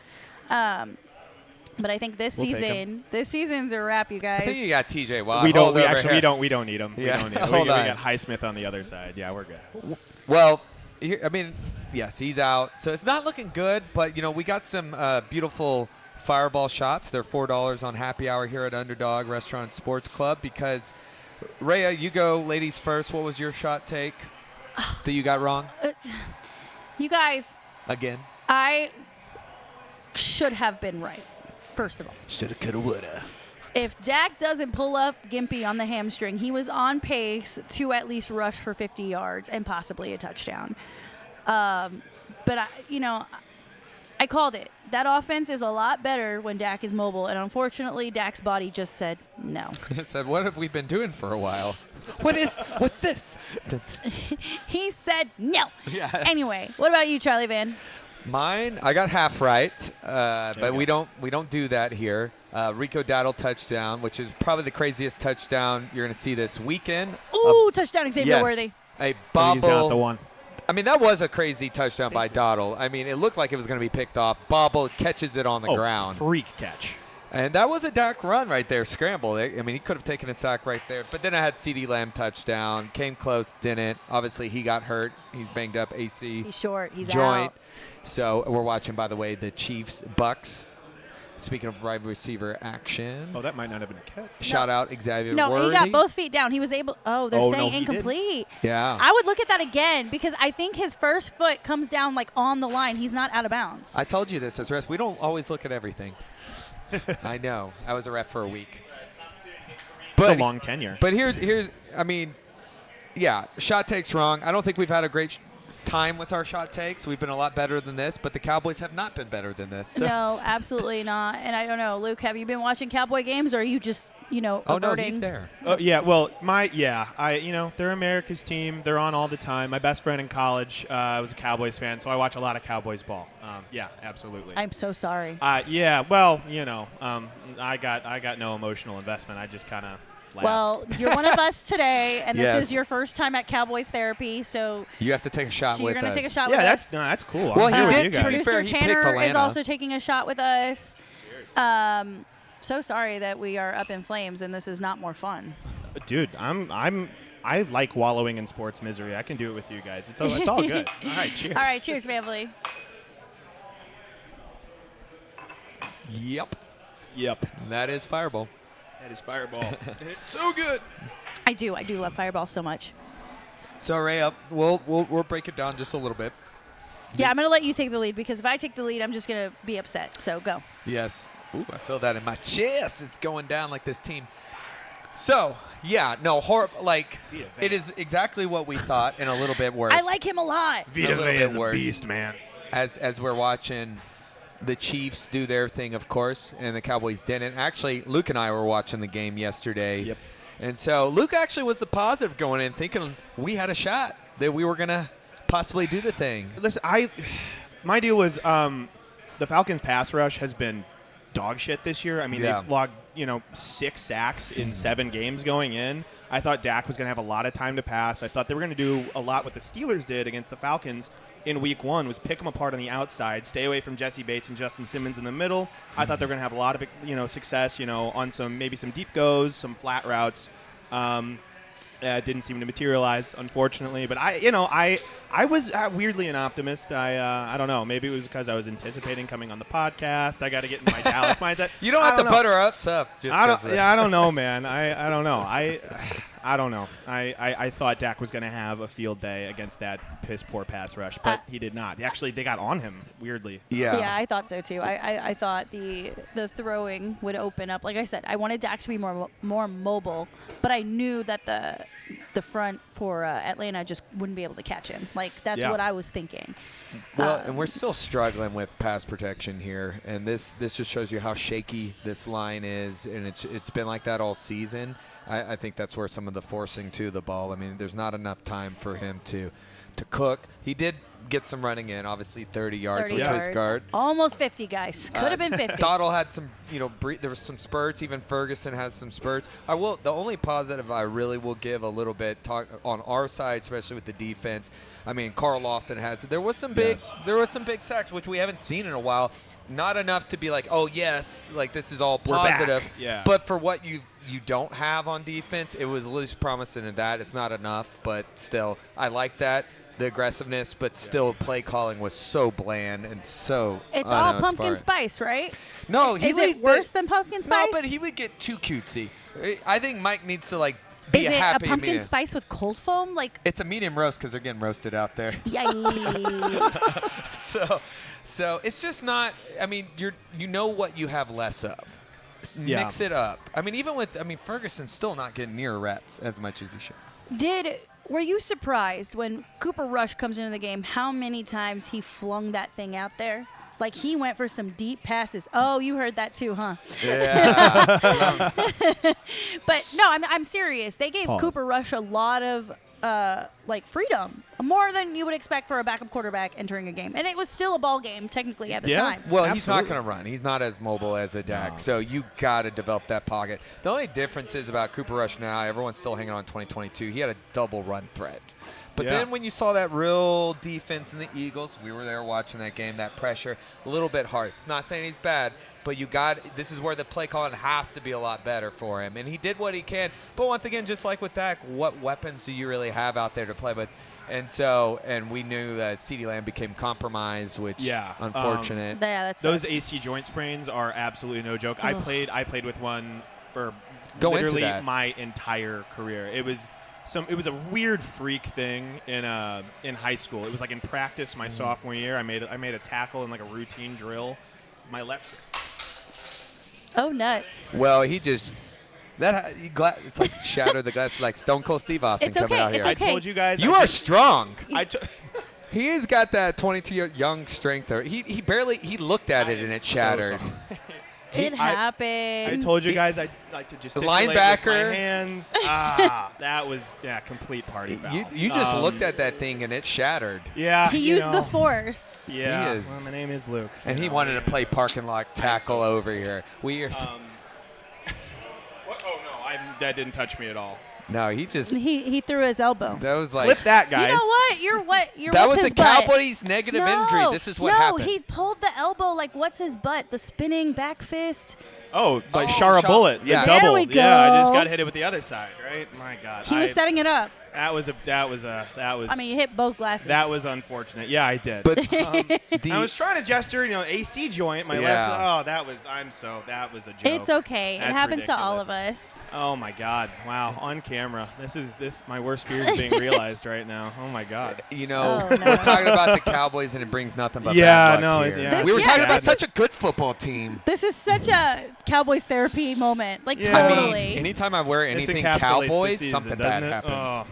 But I think this We'll take season's a wrap, you guys. I think you got TJ Watt. We don't. Hold We over actually here. we don't need him. Yeah. We don't need him. Hold we on. got Highsmith on the other side. Yeah, we're good. Well, yes, he's out. So it's not looking good, but, we got some beautiful fireball shots. They're $4 on happy hour here at Underdog Restaurant and Sports Club because, Rayya, you go ladies first. What was your shot take that you got wrong? You guys, Again? I should have been right, first of all. Shoulda, coulda, woulda. If Dak doesn't pull up Gimpy on the hamstring, he was on pace to at least rush for 50 yards and possibly a touchdown. But, I called it. That offense is a lot better when Dak is mobile, and unfortunately, Dak's body just said no. I said, what have we been doing for a while? What's this? He said no. Yeah. Anyway, what about you, Charlie Van? Mine, I got half right, but you we don't do that here. Rico Dowdle touchdown, which is probably the craziest touchdown you're going to see this weekend. Ooh, touchdown Xavier Yes, Worthy. a He's bobble. not the one. I mean, that was a crazy touchdown by Dowdle. I mean, it looked like it was going to be picked off. Bobble catches it on the ground. Freak catch. And that was a Dak run right there, scramble. I mean, he could have taken a sack right there. But then I had CeeDee Lamb touchdown. Came close, didn't. Obviously, he got hurt. He's banged up AC He's short. He's joint. out. So we're watching, by the way, the Chiefs-Bucks. Speaking of wide receiver action. Oh, that might not have been a catch. Shout out Xavier No, Worthy. he got both feet down. He was able. Oh, they're Oh, no, saying he incomplete. Yeah. I would look at that again because I think his first foot comes down like on the line. He's not out of bounds. I told you this as refs. We don't always look at everything. I know. I was a ref for a week. It's a long tenure. But here's I mean, yeah, shot takes wrong. I don't think we've had a great time with our shot takes. We've been a lot better than this, but the Cowboys have not been better than this. So. No, absolutely not. And I don't know, Luke, have you been watching Cowboy games or are you just, Oh no, averting? he's there. Yeah, well, they're America's team. They're on all the time. My best friend in college was a Cowboys fan, so I watch a lot of Cowboys ball. Yeah, absolutely. I'm so sorry. Yeah, well, I got no emotional investment. I just kind of laughed. Well, you're one of us today, and this Yes. is your first time at Cowboys therapy, so You have to take a shot you're with going to us. take a shot yeah, with that's us. that's cool. Well, I'm he here with did you to guys. be fair, Producer he picked Tanner is Atlanta. also taking a shot with us. So sorry that we are up in flames, and this is not more fun. Dude, I like wallowing in sports misery. I can do it with you guys. It's all good. All right, cheers. All right, cheers, family. Yep. Yep. That is Fireball. That is Fireball. It's so good. I do love Fireball so much. So Ray, we'll break it down just a little bit. Yeah, I'm going to let you take the lead because if I take the lead, I'm just going to be upset. So go. Yes. Ooh, I feel that in my chest. It's going down like this team. So, yeah, no, like, it is exactly what we thought and a little bit worse. I like him a lot. Vita little Vea bit is a worse. beast, man. As we're watching the Chiefs do their thing, of course, and the Cowboys didn't. Actually, Luke and I were watching the game yesterday. Yep. And so Luke actually was the positive going in, thinking we had a shot, that we were going to possibly do the thing. Listen, my deal was the Falcons' pass rush has been dog shit this year. I mean, they've logged 6 sacks in 7 games going in. I thought Dak was going to have a lot of time to pass. I thought they were going to do a lot what the Steelers did against the Falcons in week 1, was pick them apart on the outside, stay away from Jesse Bates and Justin Simmons in the middle. I thought they were going to have a lot of success, on some deep goes, some flat routes. Didn't seem to materialize, unfortunately. But I was weirdly an optimist. I don't know. Maybe it was because I was anticipating coming on the podcast. I got to get in my Dallas mindset. You don't have to butter us up. I don't know, man. I don't know. I don't know. I thought Dak was going to have a field day against that piss poor pass rush, but he did not. Actually, they got on him weirdly. Yeah, I thought so too. I thought the throwing would open up. Like I said, I wanted Dak to be more mobile, but I knew that the front for Atlanta just wouldn't be able to catch him. Like that's what I was thinking. Well, and we're still struggling with pass protection here, and this just shows you how shaky this line is, and it's been like that all season. I think that's where some of the forcing to the ball. I mean, there's not enough time for him to cook. He did get some running in, obviously 30 yards, which was guard. Almost 50, guys. Could have been 50. Dottle had some, there was some spurts. Even Ferguson has some spurts. The only positive I really will give a little bit on our side, especially with the defense. I mean, Carl Lawson there was some big sacks, which we haven't seen in a while. Not enough to be like, oh yes, like this is all positive. Yeah. But for what you don't have on defense, it was at least promising in that. It's not enough, but still, I like that. The aggressiveness, but still play calling was so bland and so It's all pumpkin spice, right? No, is it worse than pumpkin spice? No, but he would get too cutesy. I think Mike needs to be happy. Is it a pumpkin spice with cold foam? It's a medium roast because they're getting roasted out there. Yikes. So it's just not. I mean, you know what you have less of. Mix it up. I mean, Ferguson's still not getting near reps as much as he should. Were you surprised when Cooper Rush comes into the game how many times he flung that thing out there? Like he went for some deep passes. Oh, you heard that too, huh? Yeah. But no, I'm serious. They gave Cooper Rush a lot of freedom, more than you would expect for a backup quarterback entering a game, and it was still a ball game technically at the time. Well, he's not going to run. He's not as mobile as a Dak, so you got to develop that pocket. The only difference is about Cooper Rush now. Everyone's still hanging on 2022. He had a double run threat. But then when you saw that real defense in the Eagles, we were there watching that game, that pressure, a little bit hard. It's not saying he's bad, but this is where the play calling has to be a lot better for him. And he did what he can. But once again, just like with Dak, what weapons do you really have out there to play with? And we knew that CeeDee Lamb became compromised, which unfortunate. Those AC joint sprains are absolutely no joke. I played with one for literally my entire career. It was a weird freak thing in high school. It was like in practice my sophomore year. I made a tackle in like a routine drill. My left. Oh, nuts. Well, it's like shattered the glass, like Stone Cold Steve Austin coming out here. It's okay. I told you guys. You are strong. He's got that 22 young strength. He looked at it and it shattered. It happened. I told you guys I'd like to just linebacker with my hands. That was complete party foul. You just looked at that thing and it shattered. Yeah, he used the force. Yeah, he is. Well, my name is Luke, and he wanted to play parking lot tackle over here. That didn't touch me at all. No, he just he threw his elbow. That was like flip that, guys. You know what? That was the Cowboys' negative injury. This is what happened. No, he pulled the elbow like what's his butt? The spinning back fist. Oh, like Shara Bullet. Yeah. The double. There we go. Yeah, I just got hit it with the other side, right? My God. He was setting it up. That was. I mean, you hit both glasses. That was unfortunate. Yeah, I did. But I was trying to gesture, AC joint, my left. Oh, that was a joke. It's okay. That's it happens ridiculous. to all of us. Oh my God! Wow, on camera. My worst fear is being realized right now. Oh my God. We're talking about the Cowboys and it brings nothing but bad luck here. Yeah. We were talking about such a good football team. This is such a Cowboys therapy moment. Like totally. I mean, anytime I wear anything Cowboys, season, something bad it? happens. Oh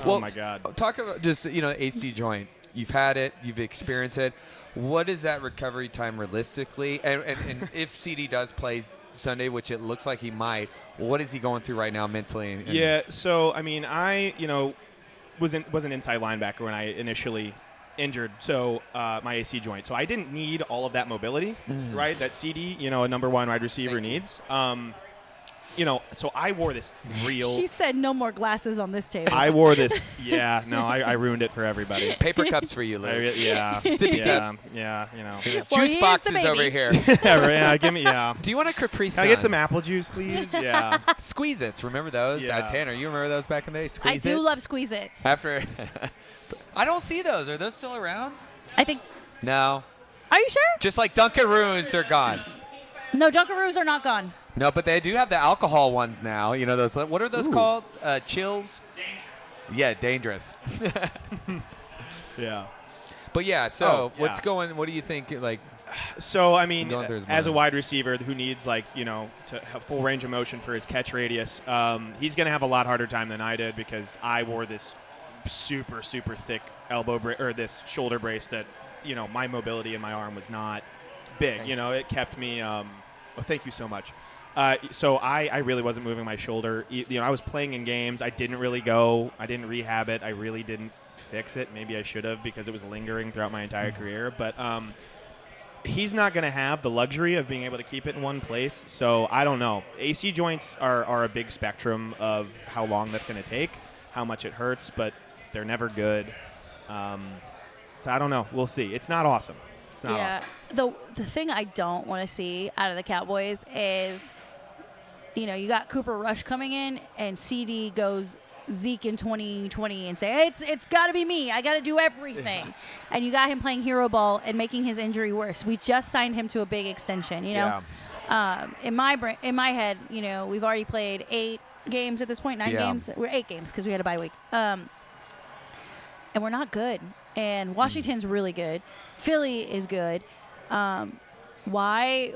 Well, my God. Talk about just AC joint. You've had it. You've experienced it. What is that recovery time realistically? And if CD does play Sunday, which it looks like he might, what is he going through right now mentally? Yeah. So I mean, I was an inside linebacker when I initially injured my AC joint. So I didn't need all of that mobility, right? That CD, a number one wide receiver needs. So I wore this real. She said no more glasses on this table. I wore this. Yeah, no, I ruined it for everybody. Paper cups for you, Lou. Yeah, Sippy cups. Yeah. Well, Juice he is boxes the baby. over here. Yeah, give me. Yeah. Do you want a Capri Can Sun? I get some apple juice, please? Yeah. Squeeze-Its. Remember those? Yeah. Tanner, you remember those back in the day? I Squeeze-Its? do love Squeeze-Its. After, I don't see those. Are those still around? I think. No. Are you sure? Just like Dunkaroos, they're gone. No, Dunkaroos are not gone. No, but they do have the alcohol ones now. Those. What are those called? Chills. Yeah, dangerous. Yeah. But yeah, so yeah. what do you think? Like, So I mean, Going through his as a mind. wide receiver who needs to have full range of motion for his catch radius, he's going to have a lot harder time than I did because I wore this super super thick this shoulder brace that my mobility in my arm was not big. It kept me. Thank you so much. So I really wasn't moving my shoulder. I was playing in games. I didn't really go. I didn't rehab it. I really didn't fix it. Maybe I should have because it was lingering throughout my entire career. But he's not going to have the luxury of being able to keep it in one place. So I don't know. AC joints are a big spectrum of how long that's going to take, how much it hurts, but they're never good. So I don't know. We'll see. It's not awesome. It's not awesome. The thing I don't want to see out of the Cowboys is, you got Cooper Rush coming in and CD goes Zeke in 2020 and say, hey, it's got to be me. I got to do everything. And you got him playing hero ball and making his injury worse. We just signed him to a big extension, Yeah. In my head, we've already played 8 games at this point, 9 games. We're 8 games because we had a bye week. And we're not good. And Washington's really good. Philly is good. Why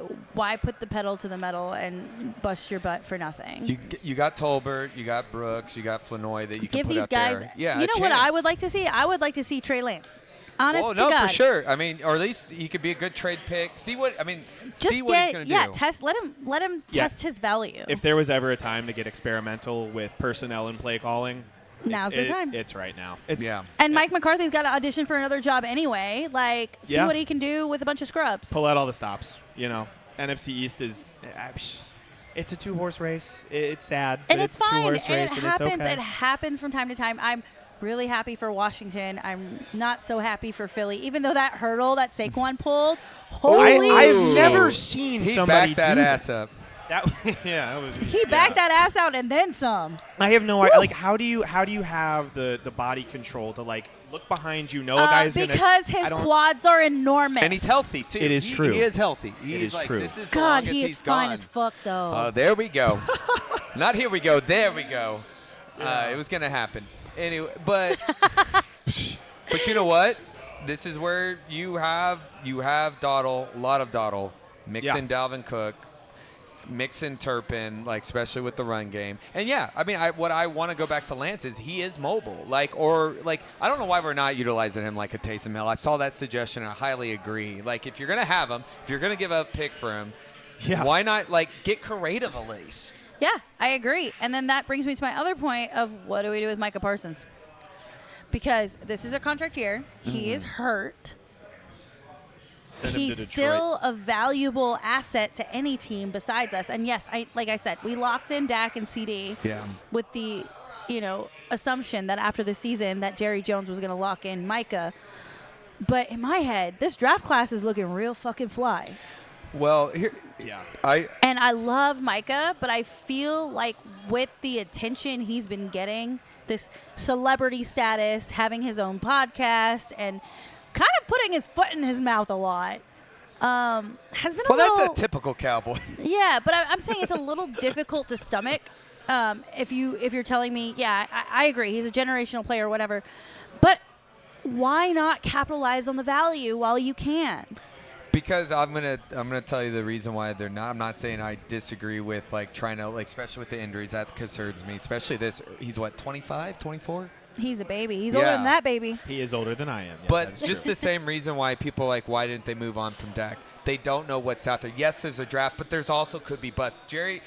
put the pedal to the metal and bust your butt for nothing? You got Tolbert, you got Brooks, you got Flanoy that you can Give put these up guys. there. Yeah, you know what I would like to see? I would like to see Trey Lance. Honest Oh to no, God. for sure. I mean, or at least he could be a good trade pick. See what he's going to do. Yeah, let him test his value. If there was ever a time to get experimental with personnel and play calling, Now's the time. It's right now. And Mike McCarthy's got to audition for another job anyway. See what he can do with a bunch of scrubs. Pull out all the stops. NFC East is. It's a 2-horse race. It's sad, And but it's a fine. 2-horse And race, it and happens. it's okay. It happens from time to time. I'm really happy for Washington. I'm not so happy for Philly, even though that hurdle that Saquon pulled. Holy I've never seen He somebody backed that do ass up. that. That was. He backed that ass out and then some. I have no idea. Like, how do you have the body control to look behind you? No guy's gonna. Because his quads are enormous. And he's healthy too. It is true. He is healthy. It is true. This is the God, longest he is he's fine gone. as fuck though. Oh, there we go. Not here we go. There we go. It was gonna happen anyway, but you know what? This is where you have Dottle, a lot of Dottle, mixing Dalvin Cook, mixing Turpin, especially with the run game. And what I want to go back to Lance is he is mobile. I don't know why we're not utilizing him like a Taysom Hill. I saw that suggestion and I highly agree. If you're gonna have him, if you're gonna give a pick for him, why not get creative at least? Yeah, I agree. And then that brings me to my other point of what do we do with Micah Parsons? Because this is a contract year. He is hurt. Send him to He's Detroit. still a valuable asset to any team besides us. And yes, like I said, we locked in Dak and CD with the, assumption that after the season that Jerry Jones was going to lock in Micah. But in my head, this draft class is looking real fucking fly. Well, here, And I love Micah, but I feel like with the attention he's been getting, this celebrity status, having his own podcast, and kind of putting his foot in his mouth a lot, has been a little... that's a typical Cowboy. Yeah, but I'm saying it's a little difficult to stomach. If you're telling me, I agree, he's a generational player or whatever, but why not capitalize on the value while you can? Because I'm gonna tell you the reason why they're not. I'm not saying I disagree with trying to especially with the injuries that concerns me. Especially this. He's what 25, 24. He's a baby. He's older than that baby. He is older than I am. Yeah, But just the same reason why people are like, why didn't they move on from Dak? They don't know what's out there. Yes, there's a draft, but there's also could be bust. Jerry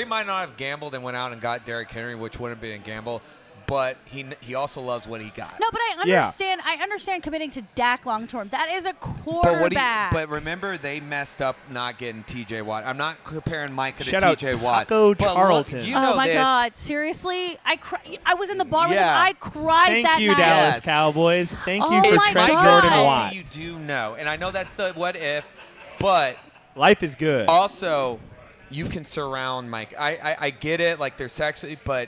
might not have gambled and went out and got Derrick Henry, which wouldn't have been a gamble, but he also loves what he got. No, but I understand. I understand committing to Dak long term. That is a quarterback. But remember, they messed up not getting T.J. Watt. I'm not comparing Micah Shout to out T.J. Watt. Taco but Charlton. Look, you know oh my this. God! Seriously, I was in the bar with him. Yeah. I cried Thank that you, night. Dallas Yes. Cowboys. Thank Oh you for my Trent God. Jordan Watt. You do know, and I know that's the what if, but Life is good. also you can surround Mike. I get it, like they're sexy, but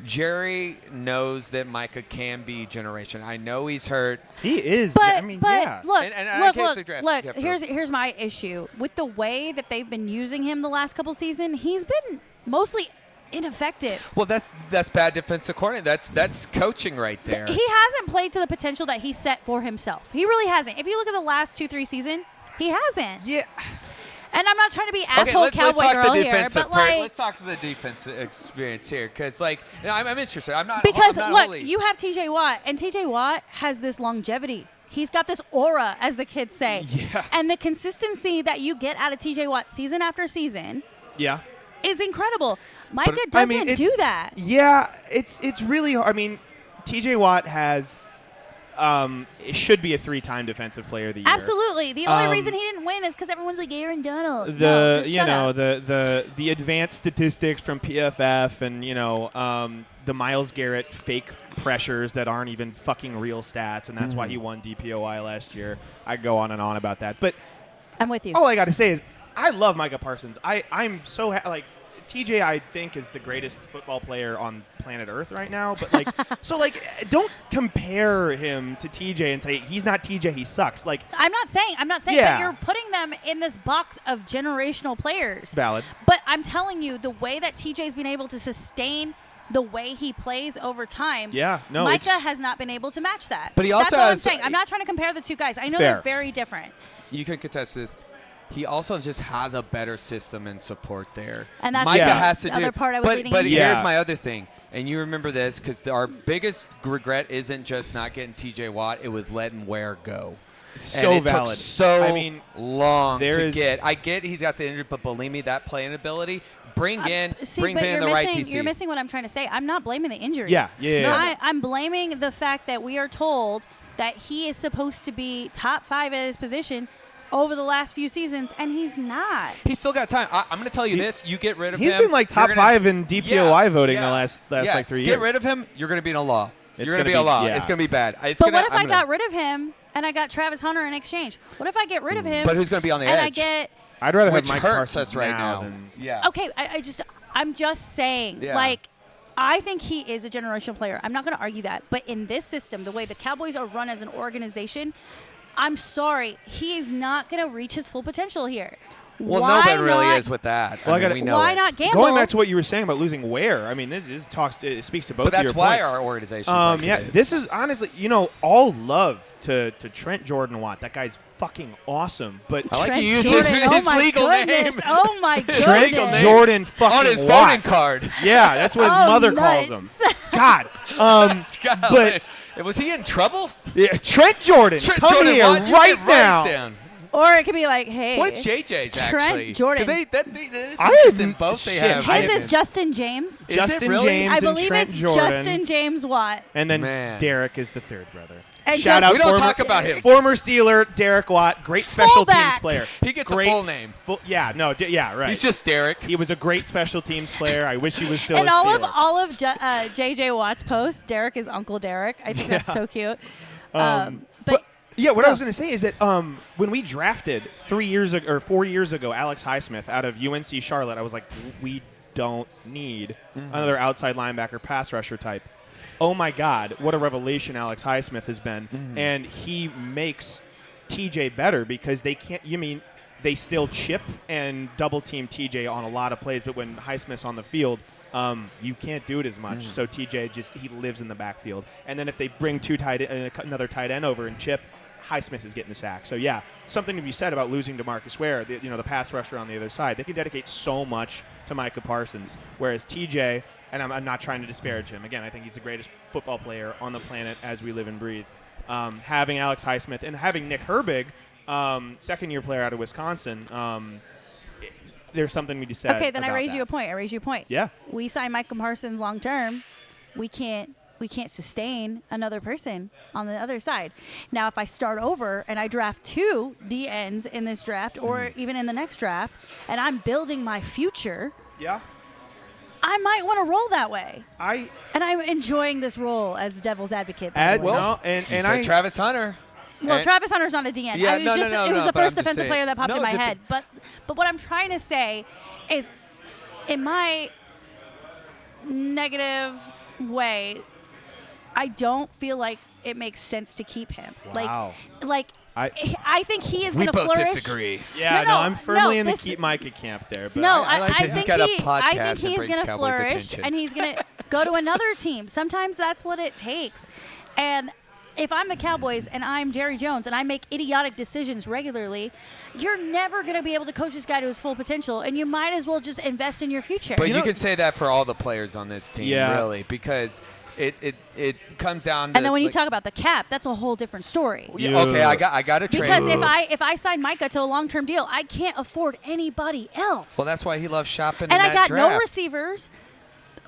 Jerry knows that Micah can be generation. I know he's hurt. He is. But I mean, yeah. look, And I get the look, draft. look. Yeah, Here's my issue with the way that they've been using him the last couple seasons. He's been mostly ineffective. Well, that's bad defensive coordinator. That's coaching right there. He hasn't played to the potential that he set for himself. He really hasn't. If you look at the last 2-3 seasons, he hasn't. Yeah. And I'm not trying to be Okay, asshole let's cowboy talk girl the here, defensive but part. like, Let's talk to the defensive experience here, because like I'm interested. I'm not because I'm not look, wholly- you have T.J. Watt, and T.J. Watt has this longevity. He's got this aura, as the kids say. Yeah. And the consistency that you get out of T.J. Watt season after season Yeah. is incredible. Micah But, doesn't I mean, do that. Yeah, it's really hard. I mean, T.J. Watt has it should be a 3-time defensive player of the year. Absolutely. The only Um, reason he didn't win is because everyone's like Aaron Donald. The No, just shut up. the advanced statistics from PFF and the Myles Garrett fake pressures that aren't even fucking real stats, and that's why he won DPOI last year. I go on and on about that, but I'm with you. all I got to say is I love Micah Parsons. I'm so like TJ. I think is the greatest football player on planet Earth right now. But like, so like, don't compare him to TJ and say he's not TJ. He sucks. Like, I'm not saying, Yeah. but you're putting them in this box of generational players. valid. But I'm telling you, the way that TJ's been able to sustain the way he plays over time, Yeah, no, Micah it's- has not been able to match that. But he also That's all I'm has- saying. I'm not trying to compare the two guys. I know Fair. they're very different. You can contest this. He also just has a better system and support there. And that's Micah Yeah. has to the do. other part I was but leading but into. Yeah. here's my other thing, and you remember this because our biggest regret isn't just not getting T.J. Watt; it was letting Ware go. So and it valid. Took so I mean, long there to is- get. I get he's got the injury, but believe me, that playing ability. Bring in See, bring but in you're the missing, right DC. You're missing what I'm trying to say. I'm not blaming the injury. Yeah. I'm blaming the fact that we are told that he is supposed to be top 5 at his position over the last few seasons, and he's not. He's still got time. I'm going to tell you this: you get rid of He's him. been like top you're gonna- 5 in DPOI voting the last yeah. like 3 years. Get rid of him. You're going to be in a law. It's You're going to gonna be a law. yeah. It's going to be bad. It's But gonna, what if I'm I gonna- got rid of him and I got Travis Hunter in exchange? What if I get rid of him? But who's going to be on the and edge? I get I'd rather which have Mike hurts Parsons us right now. than Yeah. okay. I'm just saying, Yeah. like, I think he is a generational player. I'm not going to argue that. But in this system, the way the Cowboys are run as an organization, I'm sorry, he is not going to reach his full potential here. Well, Why nobody really not- is with that. Well, I I mean, gotta- we know Why it. not gamble? Going back to what you were saying about losing Ware, I mean, this it speaks to both But of your that's why points. our organization's like yeah, it is. this is honestly, all love to Trent Jordan Watt. That guy's fucking awesome. But I like Trent you use Jordan. his Oh my legal goodness. name. Oh my goodness. Trent legal name. Jordan fucking on his Watt. voting card. Yeah, that's what his Oh, mother nuts. calls him. God. God, was he in trouble? Yeah, Trent Jordan, Trent come Jordan, here Watt, you right get now. down. Or it could be like, hey. What is JJ's Trent actually? 'Cause Jordan. That's I interesting. have- Both they shit, have. I His have is Justin James. Is it Justin really? James I and believe Trent it's Jordan. Justin James Watt. And then Man. Derek is the third brother. And Shout out We don't former, talk about him. Former Steeler, Derek Watt, great special Fullback. teams player. He gets great, a full name. Yeah, right. He's just Derek. He was a great special teams player. I wish he was still And a all Steeler. of JJ Watt's posts, Derek is Uncle Derek. I think that's so cute. But Yeah, what Go. I was going to say is that when we drafted 4 years ago, Alex Highsmith out of UNC Charlotte, I was like, we don't need another outside linebacker pass rusher type. Oh my God, what a revelation Alex Highsmith has been. And he makes TJ better because they can't, they still chip and double team TJ on a lot of plays, but when Highsmith's on the field, you can't do it as much. So TJ he lives in the backfield. And then if they bring another tight end over and chip, Highsmith is getting the sack. So yeah, something to be said about losing DeMarcus Ware, the pass rusher on the other side. They can dedicate so much to Micah Parsons, whereas TJ, and I'm not trying to disparage him. Again, I think he's the greatest football player on the planet as we live and breathe. Having Alex Highsmith and having Nick Herbig, second-year player out of Wisconsin, there's something we just said. Okay, then I about raise that. you a point. I raise you a point. Yeah. We signed Michael Parsons long term. We can't sustain another person on the other side. Now, if I start over and I draft 2 DNs in this draft or even in the next draft, and I'm building my future, Yeah. I might want to roll that way. And I'm enjoying this role as the devil's advocate. by the way. You said Travis Hunter. Well, And- Travis Hunter's not a DN. Yeah, It was no, it was the but I'm first just defensive saying- player that popped No, in my just- head. But what I'm trying to say is, in my negative way, I don't feel like it makes sense to keep him. Wow. Like I think he is We going to both flourish. disagree. Yeah, No, I'm firmly in the this- keep Micah camp there. But No, I like I it. think got a I podcast think that he's brings going to Cowboys flourish, attention. and he's going to go to another team. Sometimes that's what it takes. And if I'm the Cowboys and I'm Jerry Jones and I make idiotic decisions regularly, you're never going to be able to coach this guy to his full potential, and you might as well just invest in your future. But you can say that for all the players on this team, Yeah. really, because it comes down to. and then when you like- talk about the cap, that's a whole different story. Yeah, okay, I got to trade. Because if I sign Micah to a long-term deal, I can't afford anybody else. Well, that's why he loves shopping. and in I that got draft. no receivers.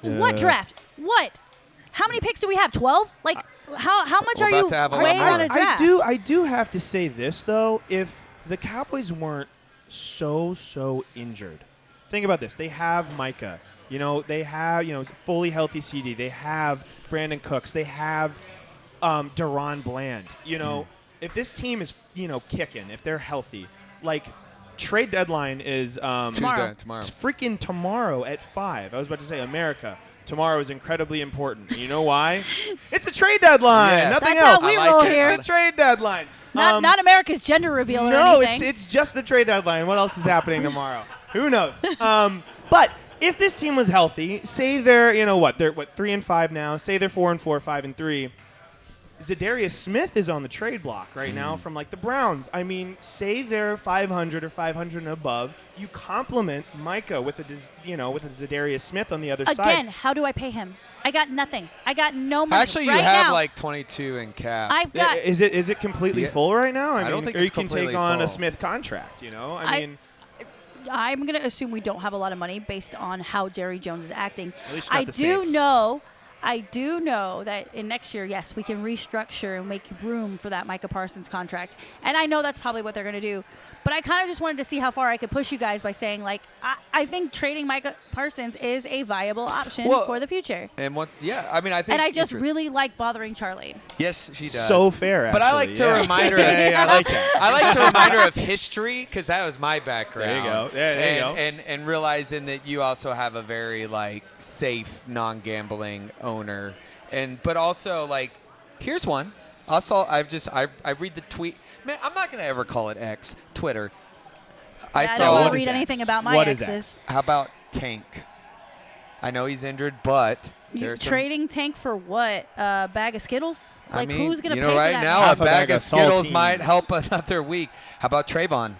What draft? What? How many picks do we have? 12? Like, how much We're are about you to have a weighing lot on a more. draft? I do have to say this though. If the Cowboys weren't so injured, think about this. They have Micah. They have fully healthy CD. They have Brandon Cooks. They have Deron Bland. If this team is kicking, if they're healthy, like trade deadline is Tomorrow. It's freaking tomorrow at 5. I was about to say America. Tomorrow is incredibly important. And you know why? It's a trade deadline. Yes. Nothing That's else. how we I like roll it. here. It's the trade deadline. Not America's gender reveal or No, anything. it's just the trade deadline. What else is happening tomorrow? Who knows? But if this team was healthy, say they're they're 3-5 now. Say they're 4-4, 5-3. Zadarius Smith is on the trade block right now from like the Browns. I mean, say they're 500 or 500 and above. You complement Micah with a Zadarius Smith on the other side. Again, how do I pay him? I got nothing. I got no money. Actually, you right have now, like 22 in cap. I've got. Is it completely Yeah. full right now? I don't think or it's you can take completely on a full. Smith contract. I mean, I'm going to assume we don't have a lot of money based on how Jerry Jones is acting. At least not I the do Saints. know. I do know that in next year, yes, we can restructure and make room for that Micah Parsons contract. And I know that's probably what they're going to do. But I kind of just wanted to see how far I could push you guys by saying, like, I think trading Micah Parsons is a viable option Well, for the future. and what? Yeah, I mean, I think. And I just interest- really like bothering Charlie. Yes, she does. so fair. But I actually, like to yeah. remind her. Yeah, I like that. I like to remind her of history because that was my background. There you go. There you go. And realizing that you also have a very like safe, non-gambling owner, but also like, here's one. I read the tweet. Man, I'm not gonna ever call it X, Twitter. I I saw. don't want what to is read X? anything about my What is exes. How about Tank? I know he's injured, but You there's some- trading Tank for what? A bag of Skittles? I Like, mean, who's going to you pay know, for right that? now Half a a bag bag of of Skittles saltines. might help another week. How about Trayvon?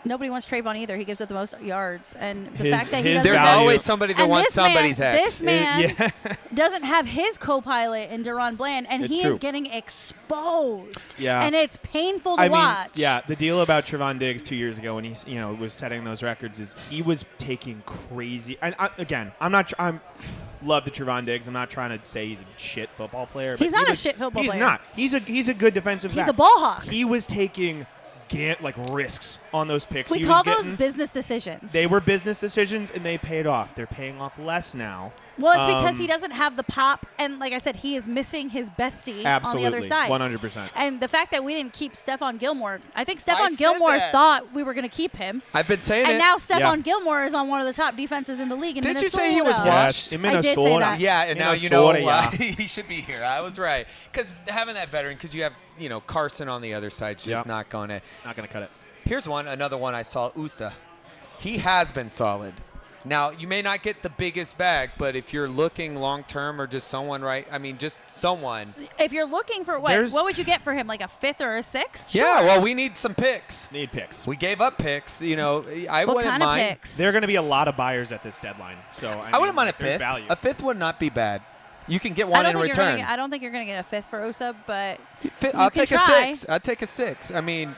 Nobody wants Trayvon either. He gives up the most yards. And the His- fact that he his doesn't There's value. always somebody that and wants this man- somebody's ex. This man Yeah. doesn't have his co-pilot in Deron Bland, and It's he true. is getting exposed. Yeah. And it's painful to I mean, watch. yeah, the deal about Trevon Diggs 2 years ago when he, was setting those records is he was taking crazy. And I'm love the Trevon Diggs. I'm not trying to say he's a shit football player. But He's not he a was- shit football he's player. not. He's a good defensive He's back. a ball hawk. He was taking risks on those picks. We He call was those getting- business decisions. They were business decisions, and they paid off. They're paying off less now. Well, it's because he doesn't have the pop, and like I said, he is missing his bestie Absolutely, on the other side. 100%. And the fact that we didn't keep Stephon Gilmore, I think I Stephon said Gilmore that. thought we were going to keep him. I've been saying And it. now Stephon Yeah. Gilmore is on one of the top defenses in the league in Did you Minnesota. say he was washed? Yes, in I did say Minnesota. that. Yeah, and now you know Minnesota, why yeah. he should be here. I was right. Because having that veteran, because you have, Carson on the other side, just Yeah. not going to. Not going to cut it. Here's another one I saw, Usa. He has been solid. Now, you may not get the biggest bag, but if you're looking long-term or just someone, just someone. If you're looking for There's- what would you get for him? Like a fifth or a sixth? Sure. Yeah, well, we need some picks. Need picks. We gave up picks. I What wouldn't kind of mind. picks? There are going to be a lot of buyers at this deadline. So I wouldn't mind a there's fifth. Value. A fifth would not be bad. You can get one in return. I don't think you're going to get a fifth for Osa, but I'll take a try. 6. I'll take a 6. I mean,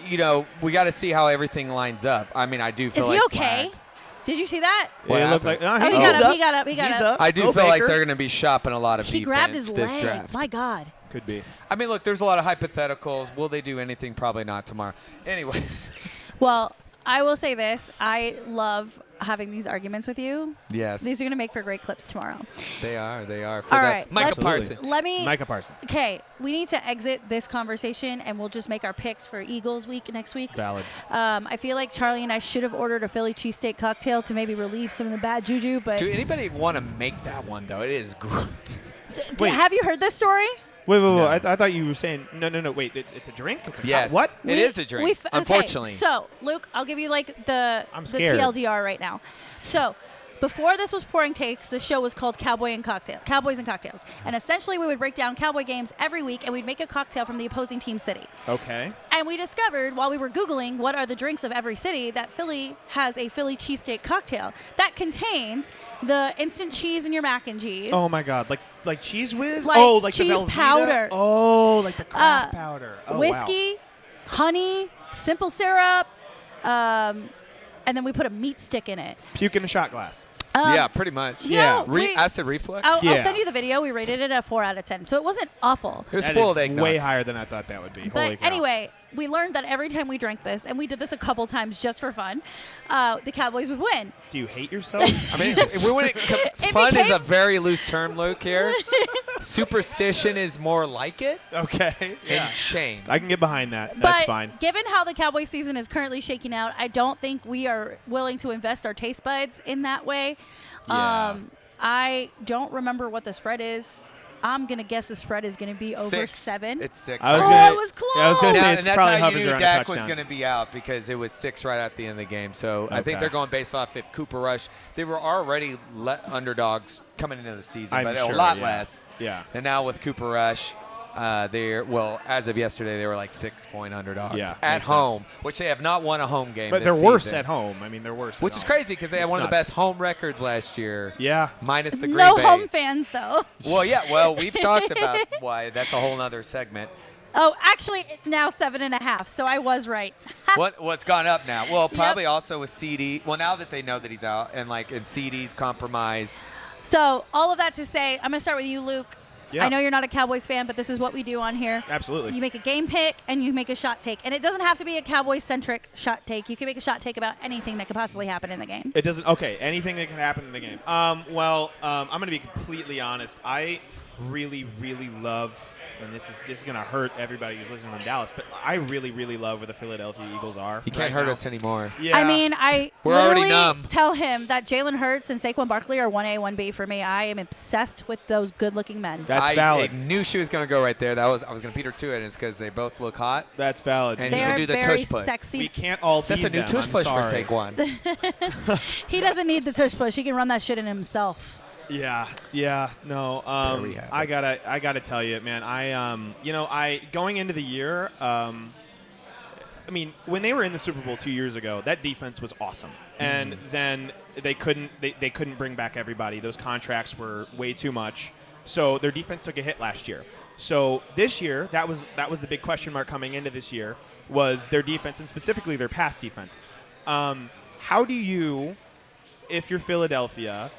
you know, we got to see how everything lines up. I mean, I do feel like Is he okay? Flag. Did you see that? It looked like He got up. He got up. I do Go feel like Baker. they're going to be shopping a lot of He defense grabbed his this leg. draft. My God. Could be. I mean, look, there's a lot of hypotheticals. Will they do anything? Probably not tomorrow. Anyways. Well, I will say this. I love having these arguments with you. Yes. These are going to make for great clips tomorrow. They are. For All the right. Micah let's- Parsons. Let me. Micah Parsons. Okay, we need to exit this conversation, and we'll just make our picks for Eagles week next week. Valid. I feel like Charlie and I should have ordered a Philly cheesesteak cocktail to maybe relieve some of the bad juju, but Do anybody want to make that one, though? It is gross. Wait. have you heard this story? Wait. No. I thought you were saying no. Wait, it's a drink. It's a Yes. what? It is a drink, unfortunately. Okay, so, Luke, I'll give you like the scared. TLDR right now. So, before this was Pouring Takes, the show was called Cowboys and Cocktails. And essentially, we would break down Cowboy games every week, and we'd make a cocktail from the opposing team city. Okay. And we discovered while we were Googling what are the drinks of every city that Philly has a Philly cheesesteak cocktail that contains the instant cheese in your mac and cheese. Oh my God! Like cheese whiz? Like like cheese the Velveeta? powder. Oh, like the craft powder. Oh, whiskey, honey, simple syrup, and then we put a meat stick in it. Puke in a shot glass. Yeah, pretty much. you know, Acid reflux? I'll Yeah. send you the video. We rated it a 4 out of 10, so it wasn't awful. It was That full of is eggnog. way higher than I thought that would be. Holy But cow. anyway, we learned that every time we drank this, and we did this a couple times just for fun, the Cowboys would win. Do you hate yourself? I mean, we wouldn't. Fun is a very loose term, Luke. Here, superstition is more like it, okay. Yeah. and shame. I can get behind that. But That's fine. given how the Cowboy season is currently shaking out, I don't think we are willing to invest our taste buds in that way. Yeah. I don't remember what the spread is. I'm going to guess the spread is going to be over 6. 7. It's 6. I was Oh, gonna, it was Yeah, I was going to close. say Now, it's and that's probably how you hovers knew around a Dak was touchdown. going to be out because it was 6 right at the end of the game. So I think Okay. they're going based off if Cooper Rush. They were already underdogs coming into the season, I'm but sure, a lot yeah. less. Yeah. And now with Cooper Rush, as of yesterday, they were like 6-point underdogs Yeah, at makes home, which they have not won a home game. But this they're worse season, at home. I mean, they're worse. which at is home. crazy because they had It's one of the nuts. best home records last year. Yeah. Minus the Green No Bay. home fans, though. Well, yeah. Well, we've talked about why. That's a whole nother segment. Oh, actually, it's now 7.5, so I was right. What's gone up now? Well, Yep. probably also with CD. Well, now that they know that he's out and CD's compromised. So all of that to say, I'm going to start with you, Luke. Yeah. I know you're not a Cowboys fan, but this is what we do on here. Absolutely. You make a game pick and you make a shot take. And it doesn't have to be a Cowboys-centric shot take. You can make a shot take about anything that could possibly happen in the game. It doesn't. Okay, anything that can happen in the game. I'm going to be completely honest. I really, really love, and this is going to hurt everybody who's listening in Dallas, but I really, really love where the Philadelphia Eagles are. He can't right hurt now. us anymore. Yeah. I mean, I We're already literally numb. tell him that Jalen Hurts and Saquon Barkley are 1A, 1B for me. I am obsessed with those good-looking men. That's valid. I knew she was going to go right there. I was going to beat her to it, and it's because they both look hot. That's valid. And they you can are do the very tush push. sexy. We can't all That's be a new them. tush I'm push for sorry. Saquon. He doesn't need the tush push. He can run that shit in himself. Yeah, no. There we have I it. gotta tell you, man. I going into the year. I mean, when they were in the Super Bowl 2 years ago, that defense was awesome, and then they couldn't bring back everybody. Those contracts were way too much, so their defense took a hit last year. So this year, that was the big question mark coming into this year, was their defense and specifically their pass defense. How do you, if you're Philadelphia,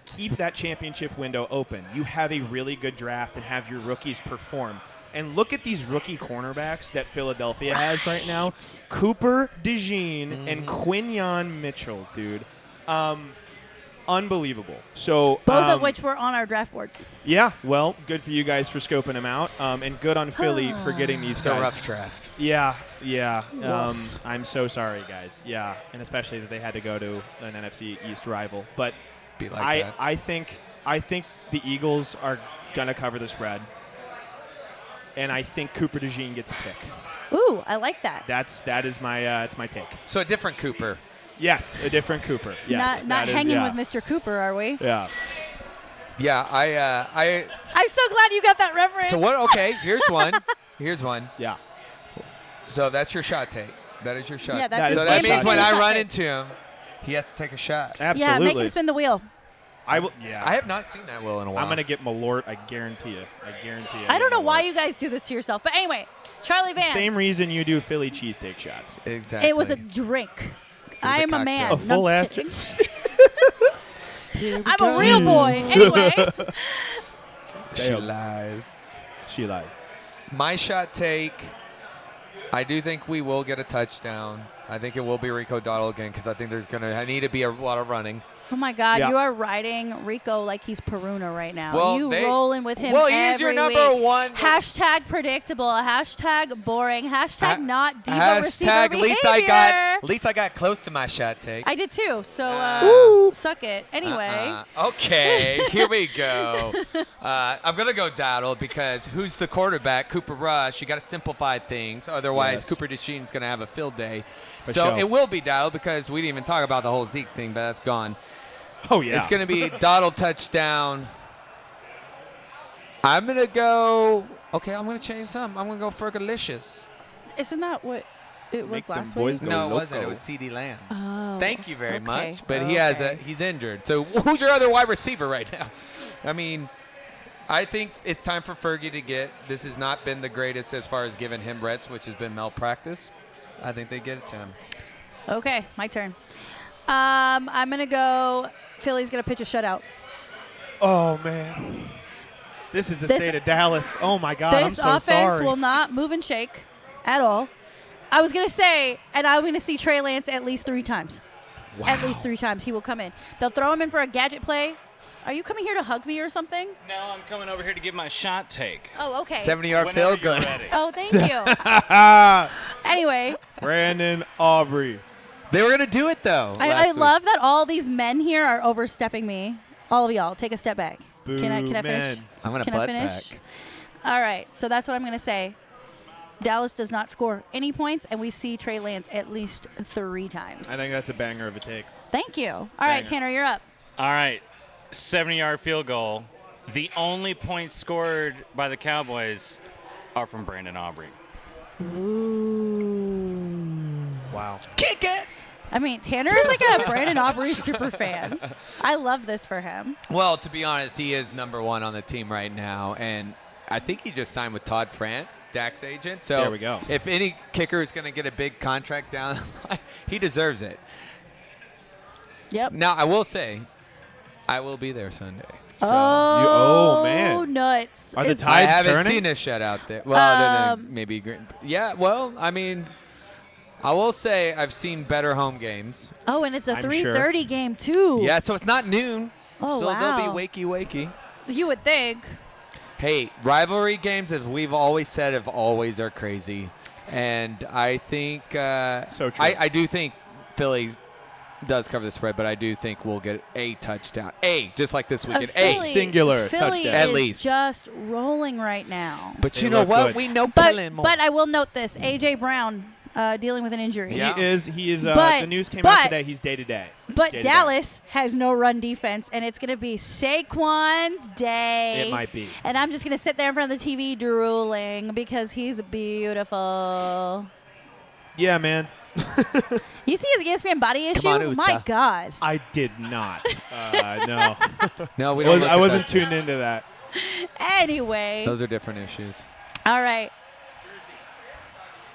keep that championship window open? You have a really good draft and have your rookies perform. And look at these rookie cornerbacks that Philadelphia has right now. Cooper DeJean and Quinyon Mitchell, dude. Unbelievable. So Both of which were on our draft boards. yeah, well, good for you guys for scoping them out, and good on Philly for getting these It's a guys. rough draft. Yeah. Woof. I'm so sorry, guys. Yeah, and especially that they had to go to an NFC East rival. But Be like that. I think the Eagles are gonna cover the spread, and I think Cooper DeJean gets a pick. Ooh, I like that. That is my it's my take. So a different Cooper. Yes, a different Cooper. Yes, not that is- hanging yeah. with Mr. Cooper, are we? Yeah. Yeah, I'm so glad you got that reference. So what? Okay, here's one. Here's one. Yeah. So that's your shot take. That is your shot. Yeah, That that's is so my that means shot when take. I Shot run take. into him, he has to take a shot. Absolutely. Yeah, make him spin the wheel. I will. Yeah. I have not seen that Will in a while. I'm gonna get Malort. I guarantee you. I don't know why you guys do this to yourself, but anyway, Charlie Van. Same reason you do Philly cheesesteak shots. Exactly. It was a drink. I am a cocktail. man. A No, full I'm ass. just kidding. I'm a real boy. Anyway, She lies. She lied. My shot take. I do think we will get a touchdown. I think it will be Rico Dottle again because I think there's going to need to be a lot of running. oh my God, Yeah. you are riding Rico like he's Peruna right now. Well, you rolling with him Well, he's your every number week. one. Hashtag predictable. Hashtag boring. Hashtag not diva receiver Hashtag behavior. at least I got close to my shot take. I did too. So suck it. Anyway. Okay, here we go. I'm going to go Dowdle because who's the quarterback? Cooper Rush. You got to simplify things. Otherwise, Yes. Cooper DeShene's going to have a field day. For So sure. it will be Dowdle because we didn't even talk about the whole Zeke thing, but that's gone. Oh yeah. It's going to be Dowdle touchdown. I'm going to go. Okay, I'm going to change something. I'm going to go Fergalicious. Isn't that what it was Make them last boys week? go No, it wasn't. It loco. was C.D. Lamb. Oh. Thank you very okay. much. But Okay. he's injured. So who's your other wide receiver right now? I mean, I think it's time for Fergie to get. This has not been the greatest as far as giving him reps, which has been malpractice. I think they get it to him. Okay, my turn. I'm going to go Philly's going to pitch a shutout. Oh man. This is the This- state of Dallas. Oh my God. I'm This so offense sorry. will not move and shake at all. I was going to say, and I'm going to see Trey Lance at least 3 times. Wow. At least 3 times he will come in. They'll throw him in for a gadget play. Are you coming here to hug me or something? No, I'm coming over here to give my shot take. Oh, okay. 70-yard Whenever field you're goal. ready. Oh, thank you. Anyway, Brandon Aubrey. They were going to do it, though. I last week. love that all these men here are overstepping me. All of y'all, take a step back. Can I Boo, finish? man. I'm going to Can I butt finish? back. All right, so that's what I'm going to say. Dallas does not score any points, and we see Trey Lance at least 3 times. I think that's a banger of a take. Thank you. All right, Banger. Tanner, you're up. All right, 70-yard field goal. The only points scored by the Cowboys are from Brandon Aubrey. Wow. Kick it. I mean, Tanner is like a Brandon Aubrey super fan. I love this for him. Well, to be honest, he is number 1 on the team right now, and I think he just signed with Todd France, Dak's agent. So There we go. if any kicker is going to get a big contract down the line, he deserves it. Yep. Now, I will say, I will be there Sunday. So Oh, man. nuts. Are the Is- I tides haven't turning? seen a shutout there. Well, other than Um, maybe Green. Yeah, well, I mean, I will say I've seen better home games. Oh, and it's a I'm 3:30 game too. Yeah, so it's not noon. Oh, Still, wow. they'll be wakey. You would think. Hey, rivalry games, as we've always said, always are crazy. And I think So true. I do think Philly does cover the spread, but I do think we'll get a touchdown. Just like this weekend. Philly, Singular Philly touchdown. At is least. just rolling right now. But They you know look what? good. We know But Kellen more. but I will note this: AJ Brown dealing with an injury. Yeah. He is. But- The news came out but- today. He's day to day. But Day-to-day. Dallas has no run defense, and it's going to be Saquon's day. It might be. And I'm just going to sit there in front of the TV drooling because he's beautiful. Yeah, man. You see his ESPN body issue? on, Usa. My God. I did not. No. no, we don't. look I at wasn't those. tuned into that. Anyway. Those are different issues. All right.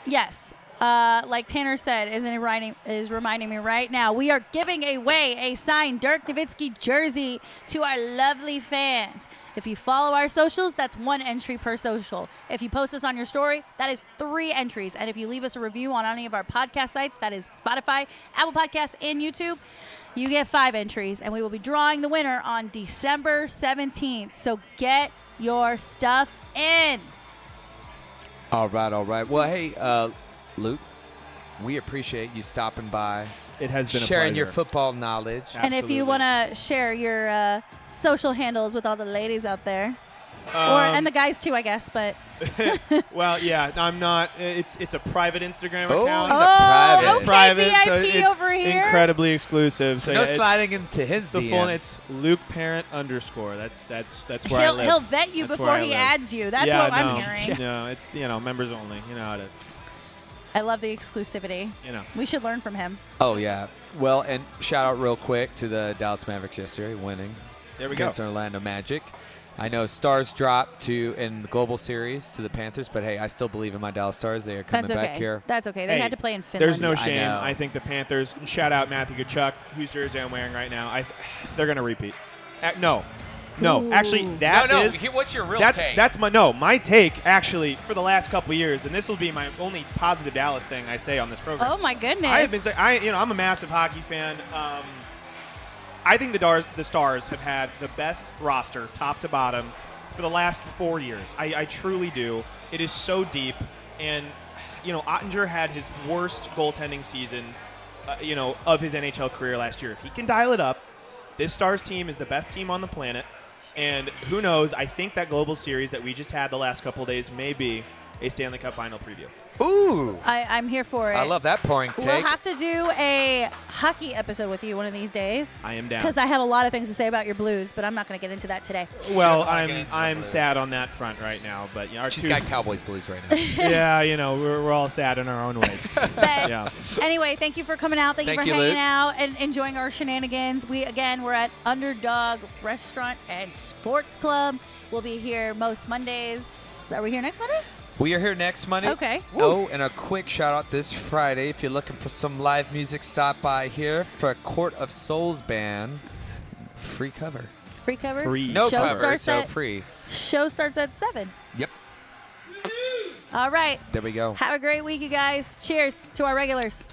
Yes. Like Tanner said, is reminding me right now, we are giving away a signed Dirk Nowitzki jersey to our lovely fans. If you follow our socials, that's 1 entry per social. If you post us on your story, that is 3 entries. And if you leave us a review on any of our podcast sites, that is Spotify, Apple Podcasts, and YouTube, you get 5 entries. And we will be drawing the winner on December 17th. So get your stuff in. All right. Well, hey, Luke, we appreciate you stopping by, It has been sharing a your pleasure. football knowledge. And if you Absolutely. want to share your social handles with all the ladies out there, and the guys too, I guess, but Well, yeah, I'm not. It's a private Instagram Oh, account. he's a private. It's okay, private, VIP so it's over here. incredibly exclusive. So No yeah, sliding into his the DMs. full. It's Luke Parent _. That's where I live. He'll vet you That's where before I he live. adds you. That's yeah, what no, I'm hearing. No, it's members only. You know how it is. I love the exclusivity. You know. We should learn from him. Oh, yeah. Well, and shout out real quick to the Dallas Mavericks yesterday winning. There we go. against Orlando Magic. I know Stars dropped in the Global Series to the Panthers, but hey, I still believe in my Dallas Stars. They are coming That's okay. back here. That's okay. They Hey, had to play in Finland. There's no I shame. know. I think the Panthers, shout out Matthew Tkachuk, whose jersey I'm wearing right now. They're going to repeat. No. Actually, that is. What's your real that's my take actually for the last couple of years, and this will be my only positive Dallas thing I say on this program. Oh my goodness. I have been saying, I'm a massive hockey fan. I think the Stars have had the best roster, top to bottom, for the last 4 years. I truly do. It is so deep, and Ottinger had his worst goaltending season, of his NHL career last year. If he can dial it up, this Stars team is the best team on the planet, and who knows? I think that Global Series that we just had the last couple of days may be a Stanley Cup final preview. Ooh. I'm here for it. I love that pouring take. We'll have to do a hockey episode with you one of these days. I am down. Because I have a lot of things to say about your Blues, but I'm not going to get into that today. Well, Sure, get into I'm some sad on that front right now, but our She's two, got Cowboys Blues right now. yeah, we're all sad in our own ways. But Yeah. anyway, thank you for coming out. Thank you Thank for you, hanging Luke. out and enjoying our shenanigans. We're at Underdog Restaurant and Sports Club. We'll be here most Mondays. Are we here next Monday? We are here next Monday. Okay. Oh, and a quick shout out this Friday. If you're looking for some live music, stop by here for Court of Souls Band. Free cover. Free covers? Free. No Show cover, starts so at, free. Show starts at 7. Yep. All right. There we go. Have a great week, you guys. Cheers to our regulars.